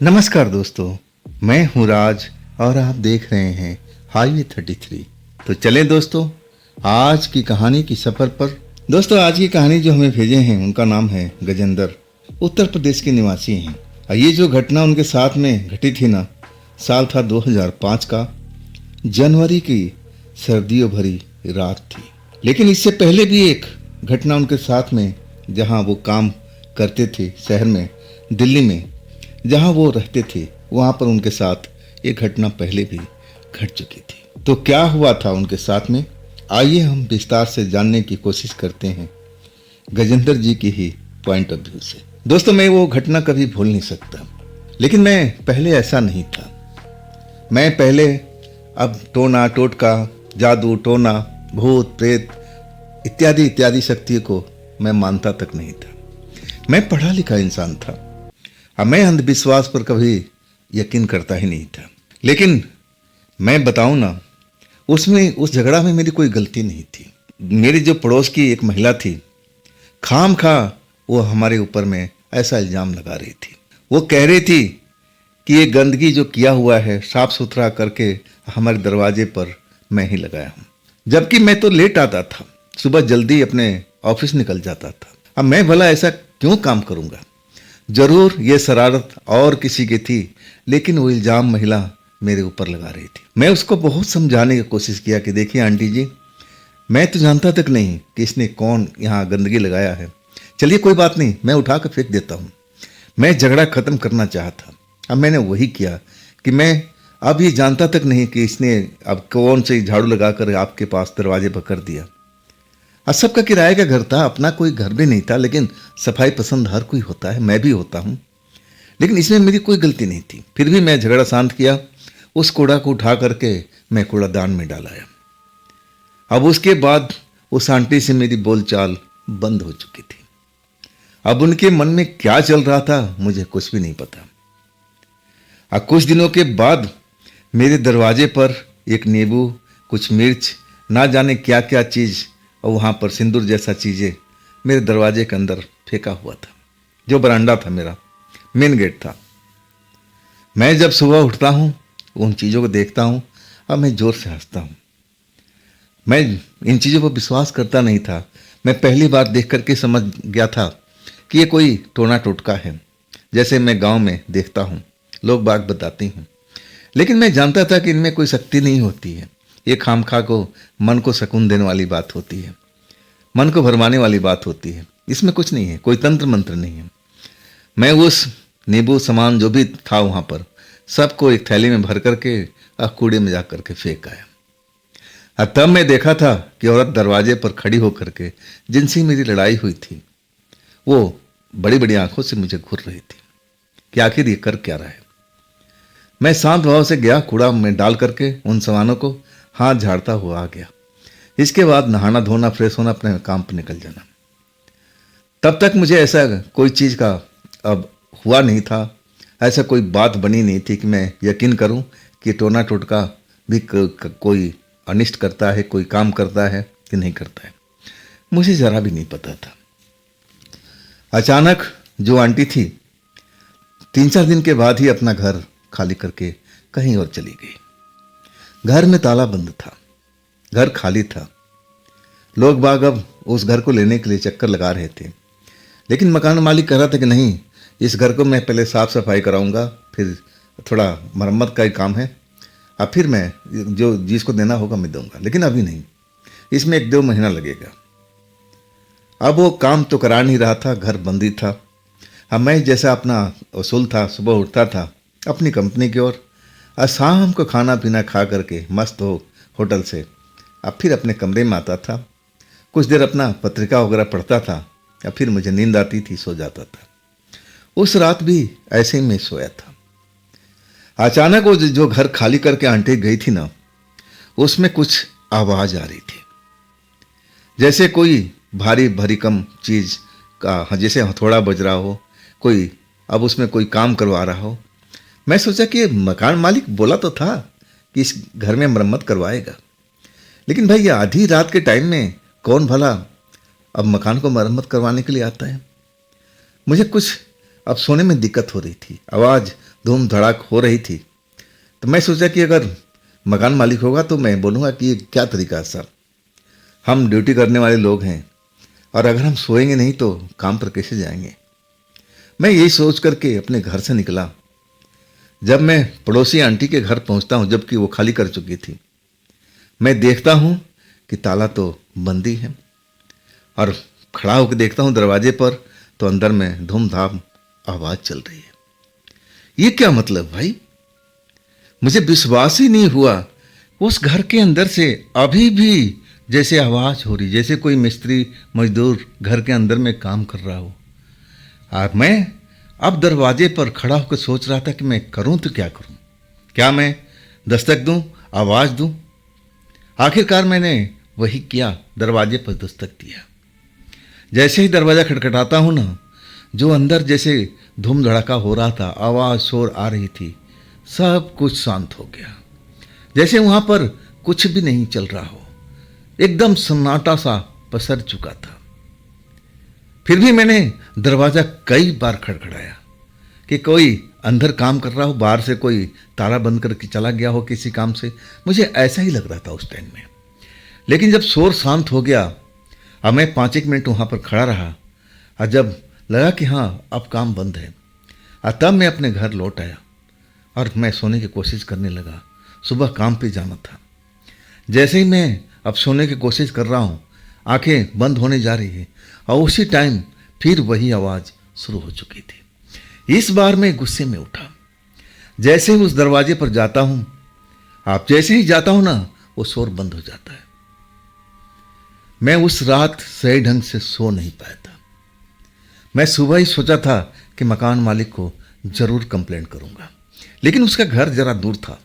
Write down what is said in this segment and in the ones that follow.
नमस्कार दोस्तों, मैं हूँ राज और आप देख रहे हैं हाईवे 33। तो चले दोस्तों आज की कहानी की सफ़र पर। दोस्तों आज की कहानी जो हमें भेजे हैं उनका नाम है गजेंद्र। उत्तर प्रदेश के निवासी हैं और ये जो घटना उनके साथ में घटी थी ना, साल था 2005 का। जनवरी की सर्दियों भरी रात थी। लेकिन इससे पहले भी एक घटना उनके साथ में, जहाँ वो काम करते थे शहर में, दिल्ली में जहाँ वो रहते थे, वहाँ पर उनके साथ एक घटना पहले भी घट चुकी थी। तो क्या हुआ था उनके साथ में, आइए हम विस्तार से जानने की कोशिश करते हैं गजेंद्र जी की ही पॉइंट ऑफ व्यू से। दोस्तों मैं वो घटना कभी भूल नहीं सकता। लेकिन मैं पहले ऐसा नहीं था। मैं पहले अब टोना टोटका, जादू टोना, भूत प्रेत इत्यादि इत्यादि शक्तियों को मैं मानता तक नहीं था। मैं पढ़ा लिखा इंसान था। अब मैं अंधविश्वास पर कभी यकीन करता ही नहीं था। लेकिन मैं बताऊं ना, उस झगड़ा में मेरी कोई गलती नहीं थी। मेरी जो पड़ोस की एक महिला थी, खाम खा वो हमारे ऊपर में ऐसा इल्ज़ाम लगा रही थी। वो कह रही थी कि ये गंदगी जो किया हुआ है साफ सुथरा करके हमारे दरवाजे पर मैं ही लगाया हूँ। जबकि मैं तो लेट आता था, सुबह जल्दी अपने ऑफिस निकल जाता था। अब मैं भला ऐसा क्यों काम करूँगा। जरूर ये शरारत और किसी की थी, लेकिन वो इल्ज़ाम महिला मेरे ऊपर लगा रही थी। मैं उसको बहुत समझाने की कोशिश किया कि देखिए आंटी जी, मैं तो जानता तक नहीं कि इसने कौन यहाँ गंदगी लगाया है। चलिए कोई बात नहीं, मैं उठा कर फेंक देता हूँ। मैं झगड़ा ख़त्म करना चाहता। अब मैंने वही किया कि मैं अब ये जानता तक नहीं कि इसने अब कौन से झाड़ू लगाकर आपके पास दरवाजे पर कर दिया। अब सबका किराए का घर था, अपना कोई घर भी नहीं था। लेकिन सफाई पसंद हर कोई होता है, मैं भी होता हूँ। लेकिन इसमें मेरी कोई गलती नहीं थी। फिर भी मैं झगड़ा शांत किया। उस कूड़ा को उठा करके मैं कूड़ादान में डालाया। अब उसके बाद उस आंटी से मेरी बोलचाल बंद हो चुकी थी। अब उनके मन में क्या चल रहा था मुझे कुछ भी नहीं पता। अब कुछ दिनों के बाद मेरे दरवाजे पर एक नींबू, कुछ मिर्च, ना जाने क्या क्या चीज़, और वहाँ पर सिंदूर जैसा चीज़ें मेरे दरवाजे के अंदर फेंका हुआ था। जो बरांडा था, मेरा मेन गेट था। मैं जब सुबह उठता हूँ, उन चीज़ों को देखता हूँ और मैं ज़ोर से हंसता हूँ। मैं इन चीज़ों पर विश्वास करता नहीं था। मैं पहली बार देख करके समझ गया था कि ये कोई टोना टोटका है, जैसे मैं गांव में देखता हूँ, लोग बाग बताती हूँ। लेकिन मैं जानता था कि इनमें कोई शक्ति नहीं होती है। ये खामखा को मन को सुकून देने वाली बात होती है, मन को भरमाने वाली बात होती है। इसमें कुछ नहीं है, कोई तंत्र मंत्र नहीं है। मैं उस नींबू सामान जो भी था वहाँ पर सबको एक थैली में भर करके कूड़े में जा करके फेंक आया। और तब मैं देखा था कि औरत दरवाजे पर खड़ी होकर के जिनसे मेरी लड़ाई हुई थी, वो बड़ी बड़ी आंखों से मुझे घूर रही थी कि आखिर ये कर क्या रहा है। मैं शांत भाव से गया, कूड़ा में डाल करके उन सामानों को हाथ झाड़ता हुआ आ गया। इसके बाद नहाना धोना, फ्रेश होना, अपने काम पर निकल जाना। तब तक मुझे ऐसा कोई चीज़ का अब हुआ नहीं था, ऐसा कोई बात बनी नहीं थी कि मैं यकीन करूं कि टोना टोटका भी कोई अनिष्ट करता है, कोई काम करता है कि नहीं करता है। मुझे ज़रा भी नहीं पता था। अचानक जो आंटी थी 3-4 दिन के बाद ही अपना घर खाली करके कहीं और चली गई। घर में ताला बंद था, घर खाली था। लोग बाग अब उस घर को लेने के लिए चक्कर लगा रहे थे। लेकिन मकान मालिक कह रहा था कि नहीं, इस घर को मैं पहले साफ सफाई कराऊंगा, फिर थोड़ा मरम्मत का ही काम है, अब फिर मैं जो जिसको देना होगा मैं दूंगा, लेकिन अभी नहीं, इसमें 1-2 महीना लगेगा। अब वो काम तो करा नहीं रहा था, घर बंद ही था। अब मैं जैसा अपना उसूल था, सुबह उठता था अपनी कंपनी की ओर, और शाम को खाना पीना खा करके मस्त हो होटल से अब फिर अपने कमरे में आता था। कुछ देर अपना पत्रिका वगैरह पढ़ता था, या फिर मुझे नींद आती थी, सो जाता था। उस रात भी ऐसे ही मैं सोया था। अचानक वो जो घर खाली करके आंटी गई थी ना, उसमें कुछ आवाज़ आ रही थी, जैसे कोई भारी भरीकम चीज़ का, जैसे हथौड़ा बज रहा हो, कोई अब उसमें कोई काम करवा रहा हो। मैं सोचा कि मकान मालिक बोला तो था कि इस घर में मरम्मत करवाएगा, लेकिन भाई ये आधी रात के टाइम में कौन भला अब मकान को मरम्मत करवाने के लिए आता है। मुझे कुछ अब सोने में दिक्कत हो रही थी। आवाज़ धूम धड़ाक हो रही थी। तो मैं सोचा कि अगर मकान मालिक होगा तो मैं बोलूँगा कि ये क्या तरीका है सर, हम ड्यूटी करने वाले लोग हैं और अगर हम सोएंगे नहीं तो काम पर कैसे जाएंगे। मैं यही सोच करके अपने घर से निकला। जब मैं पड़ोसी आंटी के घर पहुंचता हूं, जबकि वो खाली कर चुकी थी, मैं देखता हूं कि ताला तो बंद ही है और खड़ा होकर देखता हूं दरवाजे पर, तो अंदर में धूमधाम आवाज़ चल रही है। ये क्या मतलब भाई, मुझे विश्वास ही नहीं हुआ। उस घर के अंदर से अभी भी जैसे आवाज़ हो रही, जैसे कोई मिस्त्री मजदूर घर के अंदर में काम कर रहा हो। और मैं अब दरवाजे पर खड़ा होकर सोच रहा था कि मैं करूं तो क्या करूं, क्या मैं दस्तक दूं, आवाज़ दूं। आखिरकार मैंने वही किया, दरवाजे पर दस्तक दिया। जैसे ही दरवाज़ा खटखटाता हूं ना, जो अंदर जैसे धूम धड़ाका हो रहा था, आवाज़ शोर आ रही थी, सब कुछ शांत हो गया, जैसे वहाँ पर कुछ भी नहीं चल रहा हो। एकदम सन्नाटा सा पसर चुका था। फिर भी मैंने दरवाज़ा कई बार खड़खड़ाया कि कोई अंदर काम कर रहा हो, बाहर से कोई ताला बंद करके चला गया हो किसी काम से। मुझे ऐसा ही लग रहा था उस टाइम में। लेकिन जब शोर शांत हो गया, अब मैं 5-1 मिनट वहाँ पर खड़ा रहा और जब लगा कि हाँ अब काम बंद है, और तब मैं अपने घर लौट आया और मैं सोने की कोशिश करने लगा। सुबह काम पे जाना था। जैसे ही मैं अब सोने की कोशिश कर रहा हूँ, आंखें बंद होने जा रही है और उसी टाइम फिर वही आवाज़ शुरू हो चुकी थी। इस बार मैं गुस्से में उठा। जैसे ही उस दरवाजे पर जाता हूँ, आप जैसे ही जाता हूँ ना, वो शोर बंद हो जाता है। मैं उस रात सही ढंग से सो नहीं पाया था। मैं सुबह ही सोचा था कि मकान मालिक को ज़रूर कंप्लेंट करूँगा, लेकिन उसका घर ज़रा दूर था।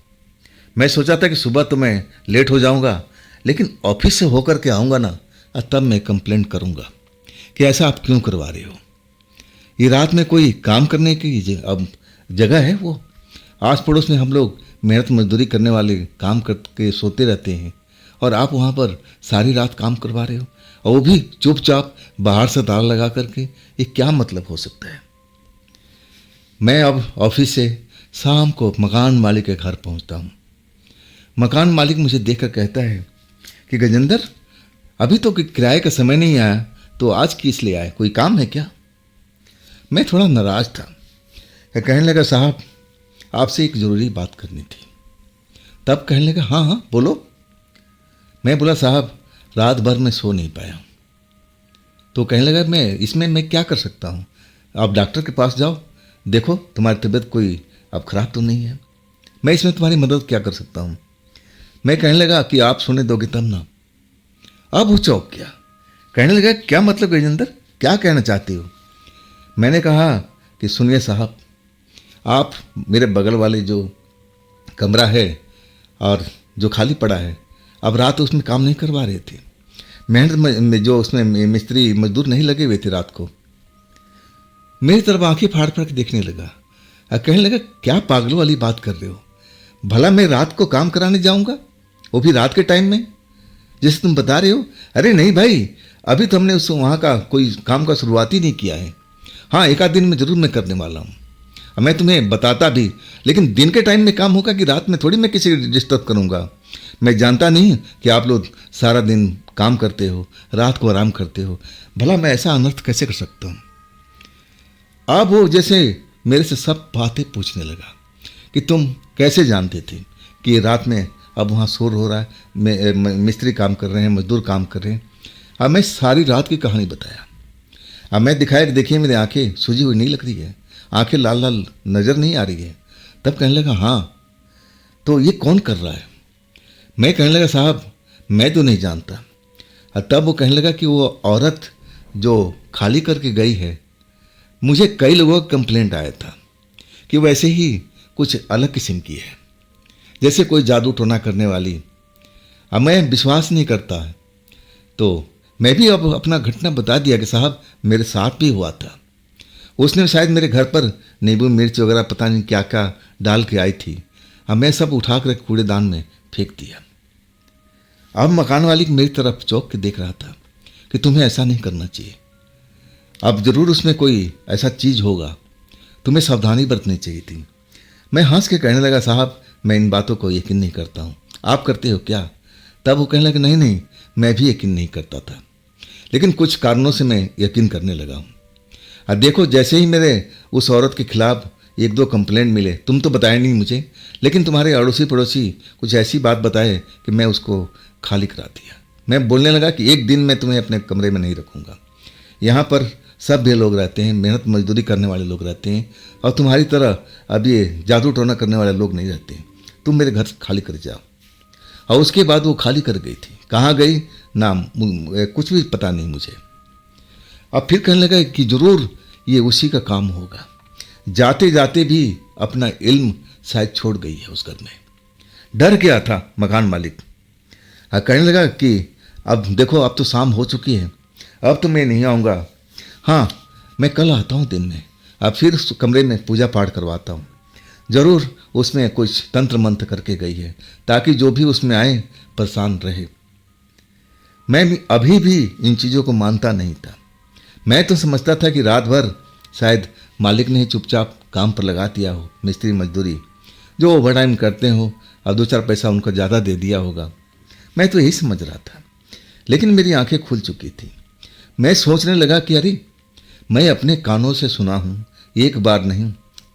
मैं सोचा था कि सुबह तो मैं लेट हो जाऊँगा, लेकिन ऑफिस से होकर के आऊँगा ना, तब मैं कंप्लेंट करूँगा कि ऐसा आप क्यों करवा रहे हो। ये रात में कोई काम करने की अब जगह है वो? आस पड़ोस में हम लोग मेहनत मजदूरी करने वाले काम करके सोते रहते हैं और आप वहाँ पर सारी रात काम करवा रहे हो, और वो भी चुपचाप बाहर से ताला लगा करके। ये क्या मतलब हो सकता है। मैं अब ऑफिस से शाम को मकान मालिक के घर पहुँचता हूँ। मकान मालिक मुझे देखकर कहता है कि गजेंद्र, अभी तो किराए का समय नहीं आया, तो आज किस लिए आए, कोई काम है क्या? मैं थोड़ा नाराज था। कहने लगा, साहब आपसे एक ज़रूरी बात करनी थी। तब कहने लगा, हाँ हाँ बोलो। मैं बोला, साहब रात भर मैं सो नहीं पाया। तो कहने लगा, मैं क्या कर सकता हूँ? आप डॉक्टर के पास जाओ, देखो तुम्हारी तबीयत कोई अब खराब तो नहीं है, मैं इसमें तुम्हारी मदद क्या कर सकता हूँ। मैं कहने लगा कि आप सोने दोगे तब ना। अब वो चौंक गया। कहने लगा, क्या मतलब गजेंद्र, क्या कहना चाहती हो? मैंने कहा कि सुनिए साहब, आप मेरे बगल वाले जो कमरा है और जो खाली पड़ा है, अब रात उसमें काम नहीं करवा रहे थे। मेहनत जो उसमें मिस्त्री मजदूर नहीं लगे हुए थे रात को। मेरी तरफ आंखें फाड़ फाड़ के देखने लगा और कहने लगा, क्या पागलों वाली बात कर रहे हो? भला मैं रात को काम कराने जाऊंगा, वो भी रात के टाइम में, जैसे तुम बता रहे हो? अरे नहीं भाई, अभी तो हमने उस वहाँ का कोई काम का शुरुआत ही नहीं किया है। हाँ, एक आध दिन में ज़रूर मैं करने वाला हूँ, और मैं तुम्हें बताता भी, लेकिन दिन के टाइम में काम होगा कि रात में थोड़ी मैं किसी को डिस्टर्ब करूँगा। मैं जानता नहीं कि आप लोग सारा दिन काम करते हो, रात को आराम करते हो, भला मैं ऐसा अनर्थ कैसे कर सकता हूँ। अब वो जैसे मेरे से सब बातें पूछने लगा कि तुम कैसे जानते थे कि रात में अब वहाँ शोर हो रहा है, मिस्त्री काम कर रहे हैं, मजदूर काम कर रहे हैं। अब मैं सारी रात की कहानी बताया। अब मैं दिखाया कि देखिए मेरी आंखें सूजी हुई नहीं लग रही है, आंखें लाल लाल नज़र नहीं आ रही है। तब कहने लगा, हाँ तो ये कौन कर रहा है? मैं कहने लगा, साहब मैं तो नहीं जानता। और तब वो कहने लगा कि वो औरत जो खाली करके गई है, मुझे कई लोगों का कंप्लेंट आया था कि वैसे ही कुछ अलग किस्म की है, जैसे कोई जादू टोना करने वाली। अब मैं विश्वास नहीं करता है, तो मैं भी अब अपना घटना बता दिया कि साहब मेरे साथ भी हुआ था। उसने शायद मेरे घर पर नींबू मिर्च वगैरह पता नहीं क्या क्या डाल के आई थी। अब मैं सब उठा कर कूड़ेदान में फेंक दिया। अब मकान मालिक मेरी तरफ चौंक के देख रहा था कि तुम्हें ऐसा नहीं करना चाहिए, अब ज़रूर उसमें कोई ऐसा चीज़ होगा, तुम्हें सावधानी बरतनी चाहिए थी। मैं हंस के कहने लगा, साहब मैं इन बातों को यकीन नहीं करता हूँ, आप करते हो क्या? तब वो कहने लगा, नहीं नहीं, मैं भी यकीन नहीं करता था, लेकिन कुछ कारणों से मैं यकीन करने लगा हूँ। अब देखो, जैसे ही मेरे उस औरत के खिलाफ एक दो कंप्लेंट मिले, तुम तो बताए नहीं मुझे, लेकिन तुम्हारे अड़ोसी पड़ोसी कुछ ऐसी बात बताए कि मैं उसको खाली करा दिया। मैं बोलने लगा कि एक दिन मैं तुम्हें अपने कमरे में नहीं रखूँगा, यहाँ पर सभ्य लोग रहते हैं, मेहनत मजदूरी करने वाले लोग रहते हैं, और तुम्हारी तरह अब ये जादू टोना करने वाले लोग नहीं रहते। तुम मेरे घर खाली कर जाओ। और उसके बाद वो खाली कर गई थी। कहाँ गई ना कुछ भी पता नहीं मुझे। अब फिर कहने लगा कि ज़रूर ये उसी का काम होगा, जाते जाते भी अपना इल्म शायद छोड़ गई है उस घर में। डर गया था मकान मालिक। कहने लगा कि अब देखो, अब तो शाम हो चुकी है, अब तो मैं नहीं आऊँगा, हाँ मैं कल आता हूँ दिन में, अब फिर उस कमरे में पूजा पाठ करवाता हूँ। ज़रूर उसमें कुछ तंत्र मंत्र करके गई है ताकि जो भी उसमें आए परेशान रहे। मैं अभी भी इन चीज़ों को मानता नहीं था। मैं तो समझता था कि रात भर शायद मालिक ने चुपचाप काम पर लगा दिया हो, मिस्त्री मजदूरी जो ओवर टाइम करते हो, और दो चार पैसा उनको ज़्यादा दे दिया होगा। मैं तो यही समझ रहा था, लेकिन मेरी आंखें खुल चुकी थी। मैं सोचने लगा कि अरे मैं अपने कानों से सुना हूँ, एक बार नहीं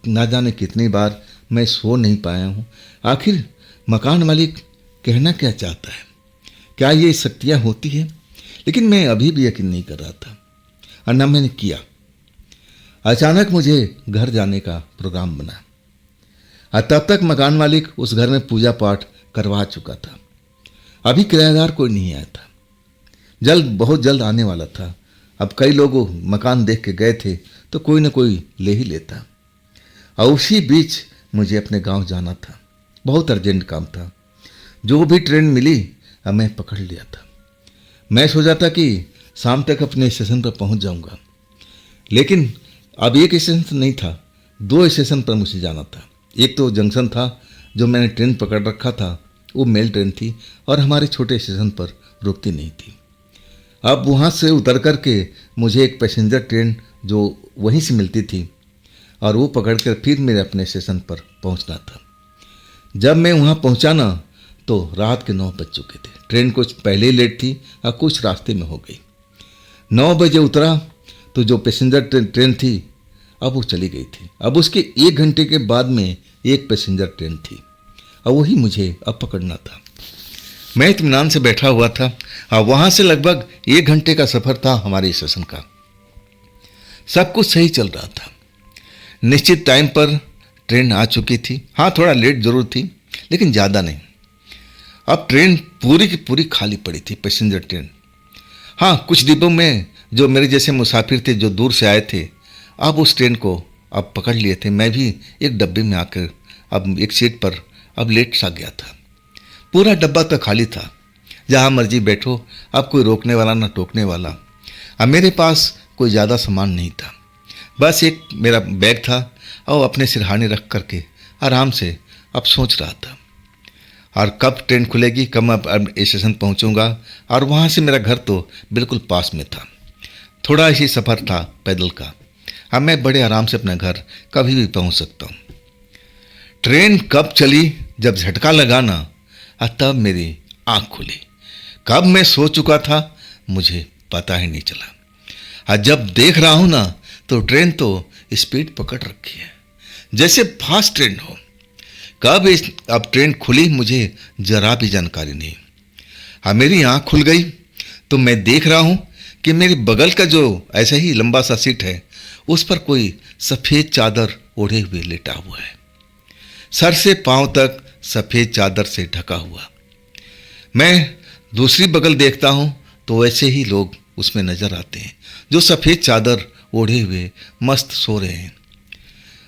ना जाने कितनी बार मैं सो नहीं पाया हूँ। आखिर मकान मालिक कहना क्या चाहता है, क्या ये शक्तियाँ होती है? लेकिन मैं अभी भी यकीन नहीं कर रहा था, और न मैंने किया। अचानक मुझे घर जाने का प्रोग्राम बना, और तब तक मकान मालिक उस घर में पूजा पाठ करवा चुका था। अभी किराएदार कोई नहीं आया था, बहुत जल्द आने वाला था। अब कई लोग मकान देख के गए थे तो कोई न कोई ले ही लेता। और उसी बीच मुझे अपने गांव जाना था, बहुत अर्जेंट काम था। जो भी ट्रेन मिली अब मैं पकड़ लिया था। मैं सोचा था कि शाम तक अपने स्टेशन पर पहुंच जाऊंगा, लेकिन अब एक स्टेशन नहीं था, दो स्टेशन पर मुझे जाना था। एक तो जंक्शन था, जो मैंने ट्रेन पकड़ रखा था, वो मेल ट्रेन थी और हमारे छोटे स्टेशन पर रुकती नहीं थी। अब वहाँ से उतर कर के मुझे एक पैसेंजर ट्रेन जो वहीं से मिलती थी, और वो पकड़ कर फिर मेरे अपने स्टेशन पर पहुँचना था। जब मैं वहाँ पहुँचा ना, तो रात के 9 बज चुके थे। ट्रेन कुछ पहले ही लेट थी और कुछ रास्ते में हो गई। 9 बजे उतरा तो जो पैसेंजर ट्रेन थी अब वो चली गई थी। अब उसके 1 घंटे के बाद में एक पैसेंजर ट्रेन थी, और वही मुझे अब पकड़ना था। मैं इत्मीनान से बैठा हुआ था, और वहाँ से लगभग 1 घंटे का सफ़र था हमारे स्टेशन का। सब कुछ सही चल रहा था। निश्चित टाइम पर ट्रेन आ चुकी थी। हाँ, थोड़ा लेट जरूर थी, लेकिन ज़्यादा नहीं। अब ट्रेन पूरी की पूरी खाली पड़ी थी, पैसेंजर ट्रेन। हाँ, कुछ डिब्बों में जो मेरे जैसे मुसाफिर थे, जो दूर से आए थे, अब उस ट्रेन को अब पकड़ लिए थे। मैं भी एक डब्बे में आकर अब एक सीट पर अब लेट सा गया था। पूरा डब्बा तो खाली था, जहाँ मर्जी बैठो, अब कोई रोकने वाला ना टोकने वाला। अब मेरे पास कोई ज़्यादा सामान नहीं था, बस एक मेरा बैग था, और अपने सिरहाने रख करके आराम से अब सोच रहा था, और कब ट्रेन खुलेगी, कब मैं अब स्टेशन पहुंचूंगा। और वहाँ से मेरा घर तो बिल्कुल पास में था, थोड़ा ही सफ़र था पैदल का। अब मैं बड़े आराम से अपना घर कभी भी पहुंच सकता हूँ। ट्रेन कब चली, जब झटका लगा ना, तब मेरी आँख खुली। कब मैं सो चुका था मुझे पता ही नहीं चला। और जब देख रहा हूँ ना, तो ट्रेन तो स्पीड पकड़ रखी है, जैसे फास्ट ट्रेन हो। कब अब ट्रेन खुली मुझे जरा भी जानकारी नहीं। हाँ, मेरी आँख खुल गई तो मैं देख रहा हूँ कि मेरे बगल का जो ऐसा ही लंबा सा सीट है, उस पर कोई सफ़ेद चादर ओढ़े हुए लेटा हुआ है, सर से पांव तक सफ़ेद चादर से ढका हुआ। मैं दूसरी बगल देखता हूँ तो ऐसे ही लोग उसमें नज़र आते हैं, जो सफ़ेद चादर ओढ़े हुए मस्त सो रहे हैं।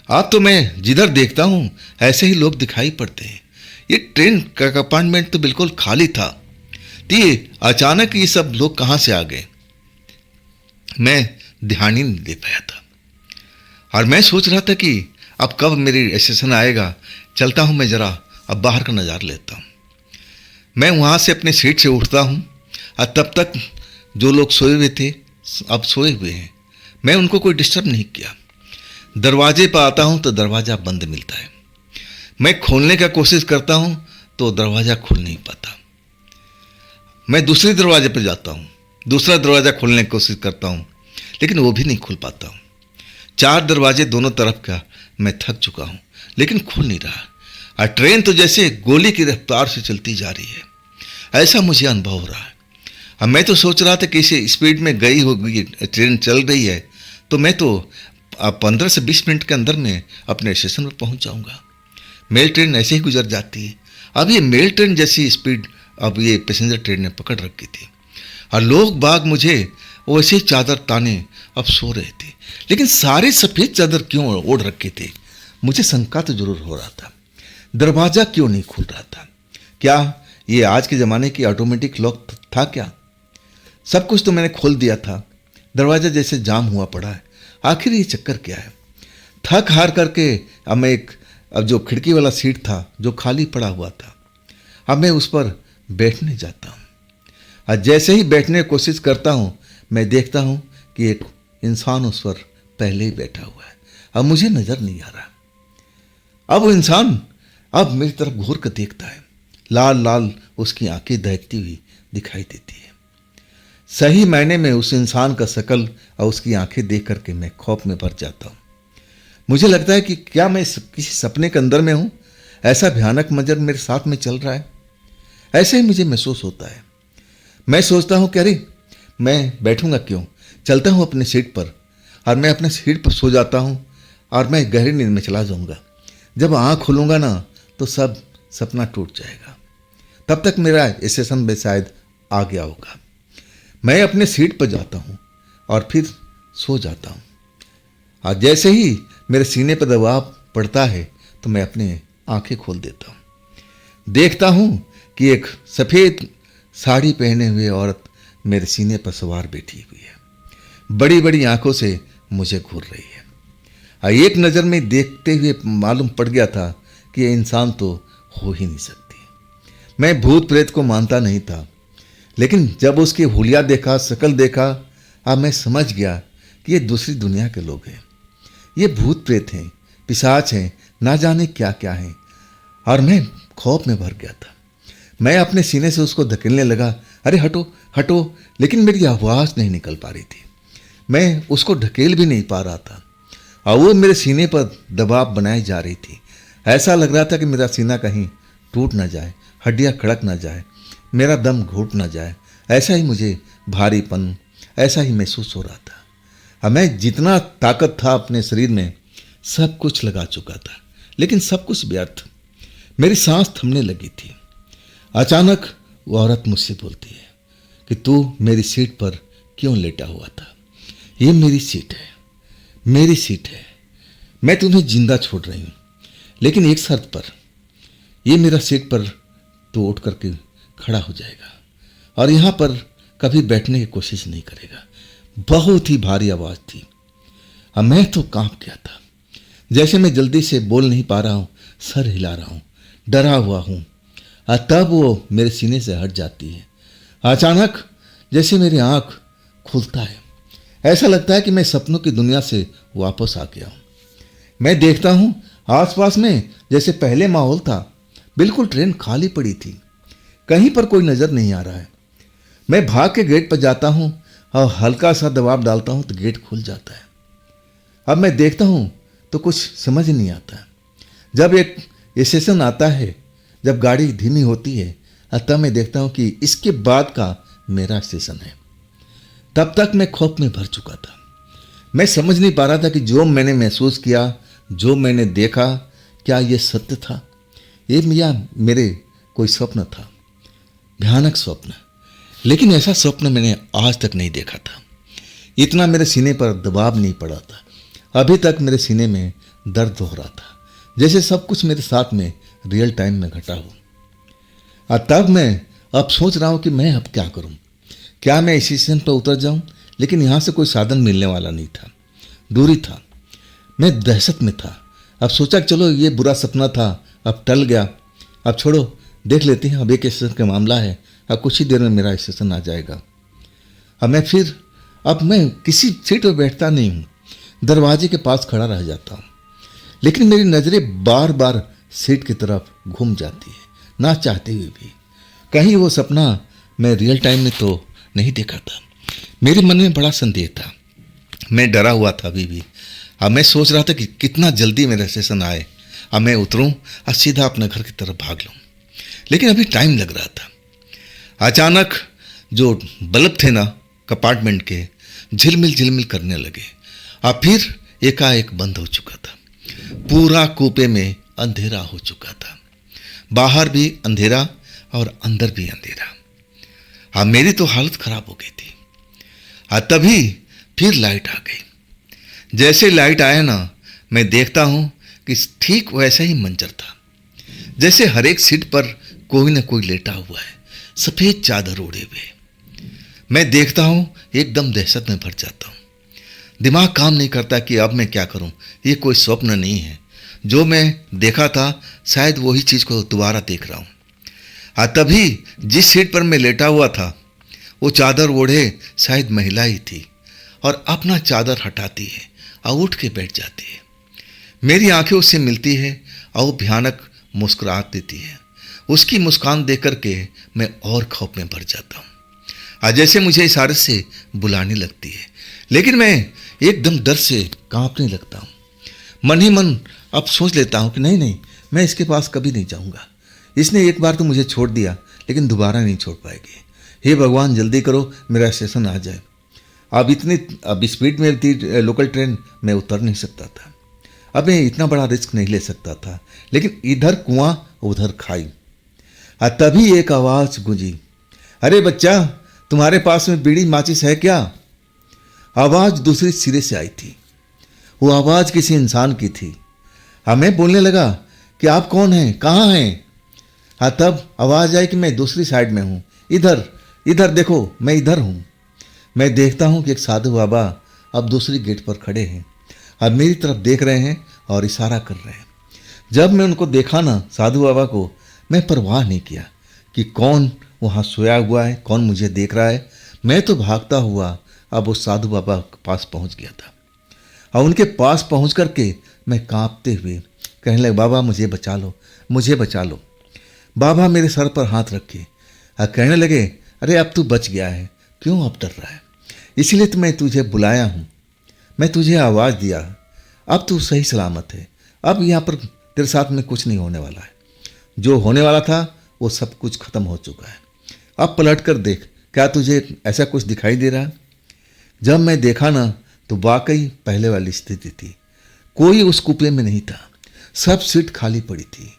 अब तो मैं जिधर देखता हूँ ऐसे ही लोग दिखाई पड़ते हैं। ये ट्रेन का कंपार्टमेंट तो बिल्कुल खाली था, तो ये अचानक ये सब लोग कहाँ से आ गए, मैं ध्यान ही नहीं दे पाया था। और मैं सोच रहा था कि अब कब मेरी स्टेशन आएगा, चलता हूँ मैं ज़रा अब बाहर का नज़ारा लेता हूँ। मैं वहाँ से अपने सीट से उठता हूँ, और तब तक जो लोग सोए हुए थे अब सोए हुए हैं। मैं उनको कोई डिस्टर्ब नहीं किया। दरवाजे पर आता हूँ तो दरवाज़ा बंद मिलता है, मैं खोलने का कोशिश करता हूँ तो दरवाज़ा खुल नहीं पाता। मैं दूसरे दरवाजे पर जाता हूँ, दूसरा दरवाज़ा खोलने की कोशिश करता हूँ, लेकिन वो भी नहीं खुल पाता हूँ। 4 दरवाजे दोनों तरफ का, मैं थक चुका हूँ, लेकिन खुल नहीं रहा। और ट्रेन तो जैसे गोली की रफ्तार से चलती जा रही है, ऐसा मुझे अनुभव हो रहा है। अब मैं तो सोच रहा था कि इसे स्पीड में गई होगी, ट्रेन चल रही है तो मैं तो 15 से 20 मिनट के अंदर में अपने स्टेशन पर पहुंच जाऊंगा। मेल ट्रेन ऐसे ही गुजर जाती है। अब ये मेल ट्रेन जैसी स्पीड अब ये पैसेंजर ट्रेन ने पकड़ रखी थी, और लोग बाग मुझे वैसे ही चादर ताने अब सो रहे थे। लेकिन सारे सफ़ेद चादर क्यों ओढ़ रखे थे? मुझे शंका तो जरूर हो रहा था। दरवाज़ा क्यों नहीं खुल रहा था? क्या ये आज के ज़माने की ऑटोमेटिक लॉक था क्या? सब कुछ तो मैंने खोल दिया था, दरवाज़ा जैसे जाम हुआ पड़ा है। आखिर ये चक्कर क्या है? थक हार करके अब जो खिड़की वाला सीट था जो खाली पड़ा हुआ था, अब मैं उस पर बैठने जाता हूँ। और जैसे ही बैठने की कोशिश करता हूँ, मैं देखता हूँ कि एक इंसान उस पर पहले ही बैठा हुआ है। अब मुझे नज़र नहीं आ रहा। अब वो इंसान अब मेरी तरफ घूर कर देखता है। लाल लाल उसकी आंखें दहकती हुई दिखाई देती है। सही मायने में उस इंसान का शकल और उसकी आंखें देख करके मैं खौफ में भर जाता हूँ। मुझे लगता है कि क्या मैं किसी सपने के अंदर में हूँ? ऐसा भयानक मंजर मेरे साथ में चल रहा है। ऐसे ही मुझे महसूस होता है। मैं सोचता हूँ कि अरे मैं बैठूंगा क्यों, चलता हूँ अपने सीट पर, और मैं अपने सीट पर सो जाता हूँ और मैं गहरी नींद में चला जाऊँगा। जब आँख खोलूँगा ना तो सब सपना टूट जाएगा। तब तक मेरा स्टेशन में शायद आ गया होगा। मैं अपने सीट पर जाता हूँ और फिर सो जाता हूँ। और जैसे ही मेरे सीने पर दबाव पड़ता है तो मैं अपने आंखें खोल देता हूँ। देखता हूँ कि एक सफ़ेद साड़ी पहने हुए औरत मेरे सीने पर सवार बैठी हुई है। बड़ी बड़ी आंखों से मुझे घूर रही है। और एक नज़र में देखते हुए मालूम पड़ गया था कि ये इंसान तो हो ही नहीं सकती। मैं भूत प्रेत को मानता नहीं था, लेकिन जब उसकी हुलिया देखा, शक्ल देखा, अब मैं समझ गया कि ये दूसरी दुनिया के लोग हैं। ये भूत प्रेत हैं, पिशाच हैं, ना जाने क्या क्या हैं। और मैं खौफ में भर गया था। मैं अपने सीने से उसको धकेलने लगा, अरे हटो हटो, लेकिन मेरी आवाज़ नहीं निकल पा रही थी। मैं उसको ढकेल भी नहीं पा रहा था और वो मेरे सीने पर दबाव बनाई जा रही थी। ऐसा लग रहा था कि मेरा सीना कहीं टूट ना जाए, हड्डियाँ खड़क ना जाए, मेरा दम घुट ना जाए। ऐसा ही मुझे भारीपन, ऐसा ही महसूस हो रहा था। अब मैं जितना ताकत था अपने शरीर में सब कुछ लगा चुका था, लेकिन सब कुछ व्यर्थ। मेरी सांस थमने लगी थी। अचानक वो औरत मुझसे बोलती है कि तू मेरी सीट पर क्यों लेटा हुआ था? ये मेरी सीट है, मेरी सीट है। मैं तुम्हें जिंदा छोड़ रही हूँ, लेकिन एक शर्त पर। ये मेरा सीट पर तो उठ करके खड़ा हो जाएगा और यहाँ पर कभी बैठने की कोशिश नहीं करेगा। बहुत ही भारी आवाज़ थी। अब मैं तो कांप गया था, जैसे मैं जल्दी से बोल नहीं पा रहा हूँ, सर हिला रहा हूँ, डरा हुआ हूँ। और तब वो मेरे सीने से हट जाती है। अचानक जैसे मेरी आँख खुलता है, ऐसा लगता है कि मैं सपनों की दुनिया से वापस आ गया हूँ। मैं देखता हूँ आसपास में जैसे पहले माहौल था। बिल्कुल ट्रेन खाली पड़ी थी, कहीं पर कोई नज़र नहीं आ रहा है। मैं भाग के गेट पर जाता हूँ और हल्का सा दबाव डालता हूँ तो गेट खुल जाता है। अब मैं देखता हूँ तो कुछ समझ नहीं आता। जब एक स्टेशन आता है, जब गाड़ी धीमी होती है, तब मैं देखता हूँ कि इसके बाद का मेरा स्टेशन है। तब तक मैं खौफ में भर चुका था। मैं समझ नहीं पा रहा था कि जो मैंने महसूस किया, जो मैंने देखा, क्या ये सत्य था, ये या मेरे कोई स्वप्न था, भयानक स्वप्न। लेकिन ऐसा स्वप्न मैंने आज तक नहीं देखा था। इतना मेरे सीने पर दबाव नहीं पड़ा था। अभी तक मेरे सीने में दर्द हो रहा था, जैसे सब कुछ मेरे साथ में रियल टाइम में घटा हो। और तब मैं अब सोच रहा हूँ कि मैं अब क्या करूँ। क्या मैं इस स्टेशन पर उतर जाऊँ? लेकिन यहाँ से कोई साधन मिलने वाला नहीं था, दूरी था। मैं दहशत में था। अब सोचा कि चलो ये बुरा सपना था, अब टल गया, अब छोड़ो, देख लेते हैं। अब एक स्टेशन का मामला है, अब कुछ ही देर में मेरा स्टेशन आ जाएगा। अब मैं किसी सीट पर बैठता नहीं हूँ, दरवाजे के पास खड़ा रह जाता हूँ। लेकिन मेरी नज़रें बार बार सीट की तरफ घूम जाती है, ना चाहते हुए भी। कहीं वो सपना मैं रियल टाइम में तो नहीं देखा था। मेरे मन में बड़ा संदेह था, मैं डरा हुआ था अभी भी। अब मैं सोच रहा था कि कितना जल्दी मेरा स्टेशन आए, अब मैं उतरूं और सीधा अपने घर की तरफ भाग लूं। लेकिन अभी टाइम लग रहा था। अचानक जो बल्ब थे ना कंपार्टमेंट के, झिलमिल झिलमिल करने लगे और फिर एकाएक बंद हो चुका था। पूरा कूपे में अंधेरा हो चुका था, बाहर भी अंधेरा और अंदर भी अंधेरा। अब मेरी तो हालत खराब हो गई थी। तभी फिर लाइट आ गई। जैसे लाइट आया ना, मैं देखता हूं कि ठीक वैसा ही मंजर था, जैसे हर एक सीट पर कोई ना कोई लेटा हुआ है, सफेद चादर ओढ़े हुए। मैं देखता हूं, एकदम दहशत में भर जाता हूं। दिमाग काम नहीं करता कि अब मैं क्या करूं। ये कोई स्वप्न नहीं है, जो मैं देखा था शायद वही चीज को दोबारा देख रहा हूं। तभी जिस सीट पर मैं लेटा हुआ था, वो चादर ओढ़े शायद महिला ही थी और अपना चादर हटाती है और उठ के बैठ जाती है। मेरी आंखें उससे मिलती है और वो भयानक मुस्कुराहट देती है। उसकी मुस्कान देख कर के मैं और खौफ में भर जाता हूँ, जैसे मुझे इशारे से बुलाने लगती है। लेकिन मैं एकदम डर से कांपने लगता हूँ। मन ही मन अब सोच लेता हूँ कि नहीं नहीं, मैं इसके पास कभी नहीं जाऊँगा। इसने एक बार तो मुझे छोड़ दिया, लेकिन दोबारा नहीं छोड़ पाएगी। हे भगवान, जल्दी करो, मेरा स्टेशन आ जाए। अब स्पीड में थी लोकल ट्रेन, मैं उतर नहीं सकता था। अब मैं इतना बड़ा रिस्क नहीं ले सकता था। लेकिन इधर कुआं उधर खाई। तभी एक आवाज़ गूंजी, अरे बच्चा, तुम्हारे पास में बीड़ी माचिस है क्या? आवाज़ दूसरे सिरे से आई थी। वो आवाज़ किसी इंसान की थी। मैं बोलने लगा कि आप कौन हैं, कहाँ हैं? तब आवाज़ आई कि मैं दूसरी साइड में हूँ, इधर इधर देखो, मैं इधर हूँ। मैं देखता हूँ कि एक साधु बाबा अब दूसरी गेट पर खड़े हैं, अब मेरी तरफ देख रहे हैं और इशारा कर रहे हैं। जब मैं उनको देखा ना, साधु बाबा को, मैं परवाह नहीं किया कि कौन वहाँ सोया हुआ है, कौन मुझे देख रहा है। मैं तो भागता हुआ अब उस साधु बाबा के पास पहुँच गया था। और उनके पास पहुँच करके मैं कांपते हुए कहने लगा, बाबा मुझे बचा लो, मुझे बचा लो। बाबा मेरे सर पर हाथ रखे और कहने लगे, अरे अब तू बच गया है, क्यों अब डर रहा है? इसीलिए तो मैं तुझे बुलाया हूँ, मैं तुझे आवाज़ दिया, अब तू सही सलामत है। अब यहाँ पर तेरे साथ में कुछ नहीं होने वाला है। जो होने वाला था वो सब कुछ खत्म हो चुका है। अब पलट कर देख, क्या तुझे ऐसा कुछ दिखाई दे रहा है? जब मैं देखा ना, तो वाकई पहले वाली स्थिति थी। कोई उस कूपे में नहीं था, सब सीट खाली पड़ी थी।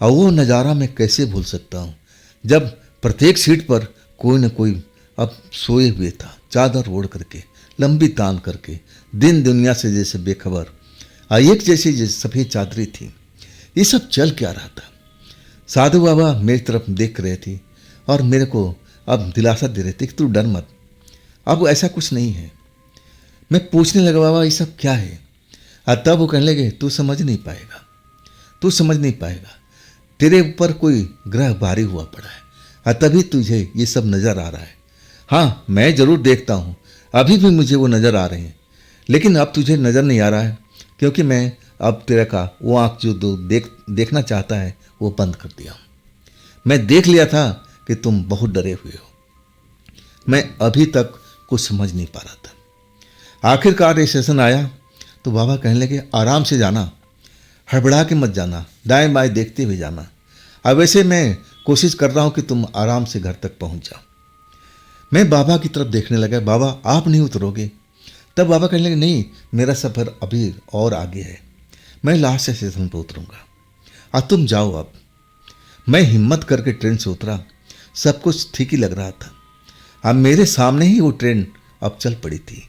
और वो नज़ारा मैं कैसे भूल सकता हूँ, जब प्रत्येक सीट पर कोई न कोई अब सोए हुए था, चादर ओढ़ करके, लंबी तान करके, दिन दुनिया से जैसे बेखबर, एक जैसी सफ़ेद चादरी थी। ये सब चल क्या रहा था? साधु बाबा मेरी तरफ देख रहे थे और मेरे को अब दिलासा दे रहे थे कि तू डर मत, अब ऐसा कुछ नहीं है। मैं पूछने लगा, बाबा ये सब क्या है? तब वो कहने लगे, तू समझ नहीं पाएगा, तू समझ नहीं पाएगा, तेरे ऊपर कोई ग्रह भारी हुआ पड़ा है, तभी तुझे ये सब नज़र आ रहा है। हाँ, मैं ज़रूर देखता हूँ, अभी भी मुझे वो नज़र आ रहे हैं, लेकिन अब तुझे नज़र नहीं आ रहा है, क्योंकि मैं अब तेरा का वो आँख जो देखना चाहता है वो बंद कर दिया हूँ। मैं देख लिया था कि तुम बहुत डरे हुए हो। मैं अभी तक कुछ समझ नहीं पा रहा था। आखिरकार ये सेशन आया तो बाबा कहने लगे, आराम से जाना, हड़बड़ा के मत जाना, दाएं बाएं देखते हुए जाना। अब वैसे मैं कोशिश कर रहा हूँ कि तुम आराम से घर तक पहुँच जाओ। मैं बाबा की तरफ देखने लगा, बाबा आप नहीं उतरोगे? तब बाबा कहने लगे, नहीं, मेरा सफ़र अभी और आगे है, मैं लास्ट स्टेशन पर उतरूँगा, अब तुम जाओ। अब मैं हिम्मत करके ट्रेन से उतरा। सब कुछ ठीक ही लग रहा था। अब मेरे सामने ही वो ट्रेन अब चल पड़ी थी।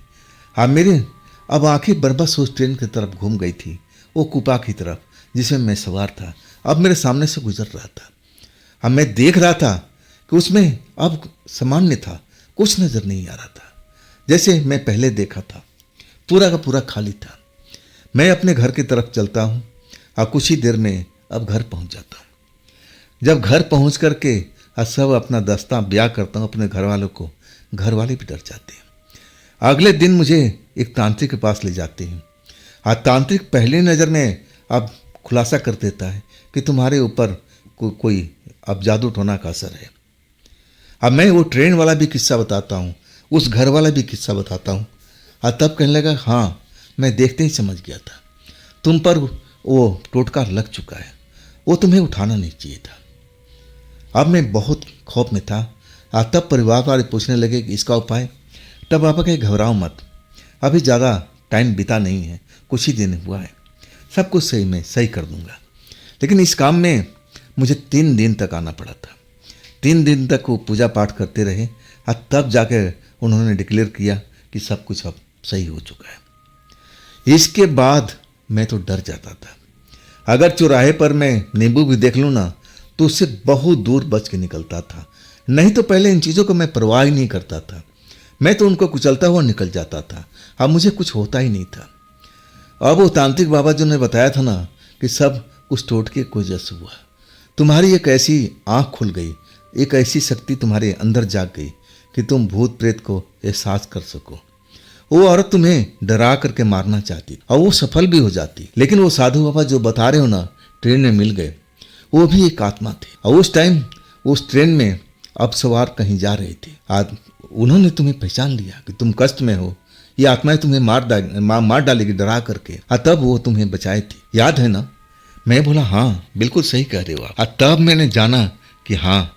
अब आंखें बरबस उस ट्रेन की तरफ घूम गई थी, वो कुपा की तरफ जिसमें मैं सवार था, अब मेरे सामने से गुजर रहा था। अब मैं देख रहा था कि उसमें अब सामान्य था, कुछ नज़र नहीं आ रहा था जैसे मैं पहले देखा था, पूरा का पूरा खाली था। मैं अपने घर की तरफ चलता हूँ और कुछ ही देर में अब घर पहुँच जाता हूँ। जब घर पहुँच करके सब अपना दस्ता ब्याह करता हूँ अपने घर वालों को, घर वाले भी डर जाते हैं। अगले दिन मुझे एक तांत्रिक के पास ले जाते हैं। तांत्रिक पहली नज़र में अब खुलासा कर देता है कि तुम्हारे ऊपर कोई अब जादू टोना का असर है। अब मैं वो ट्रेन वाला भी किस्सा बताता हूँ, उस घर वाला भी किस्सा बताता हूँ। और तब कहने लगा, हाँ मैं देखते ही समझ गया था, तुम पर वो टोटका लग चुका है, वो तुम्हें उठाना नहीं चाहिए था। अब मैं बहुत खौफ में था। और तब परिवार वाले पूछने लगे कि इसका उपाय। तब पापा कहे, घबराओ मत, अभी ज़्यादा टाइम बीता नहीं है, कुछ ही दिन हुआ है, सब कुछ सही मैं सही कर दूंगा। लेकिन इस काम में मुझे 3 दिन तक आना पड़ा था। 3 दिन तक वो पूजा पाठ करते रहे और तब जाकर उन्होंने डिक्लेयर किया कि सब कुछ अब सही हो चुका है। इसके बाद मैं तो डर जाता था। अगर चौराहे पर मैं नींबू भी देख लूँ ना तो उससे बहुत दूर बच के निकलता था। नहीं तो पहले इन चीज़ों को मैं परवाह ही नहीं करता था, मैं तो उनको कुचलता हुआ निकल जाता था। अब मुझे कुछ होता ही नहीं था। अब वो तांत्रिक बाबा जो ने बताया था ना कि सब उस टोटके को जस हुआ, तुम्हारी एक ऐसी आँख खुल गई, एक ऐसी शक्ति तुम्हारे अंदर जाग गई कि तुम भूत प्रेत को एहसास कर सको। वो औरत तुम्हें डरा करके मारना चाहती और वो सफल भी हो जाती। लेकिन वो साधु बाबा जो बता रहे हो ना, ट्रेन में मिल गए, वो भी एक आत्मा थे और उस टाइम उस ट्रेन में अब सवार कहीं जा रहे थे। आज उन्होंने तुम्हें पहचान लिया कि तुम कष्ट में हो, ये आत्माएं तुम्हें मार डालेगी डरा करके, और तब वो तुम्हें बचाए थे, याद है ना? मैं बोला, हाँ बिल्कुल सही कह रहे हो आप। और तब मैंने जाना कि हाँ,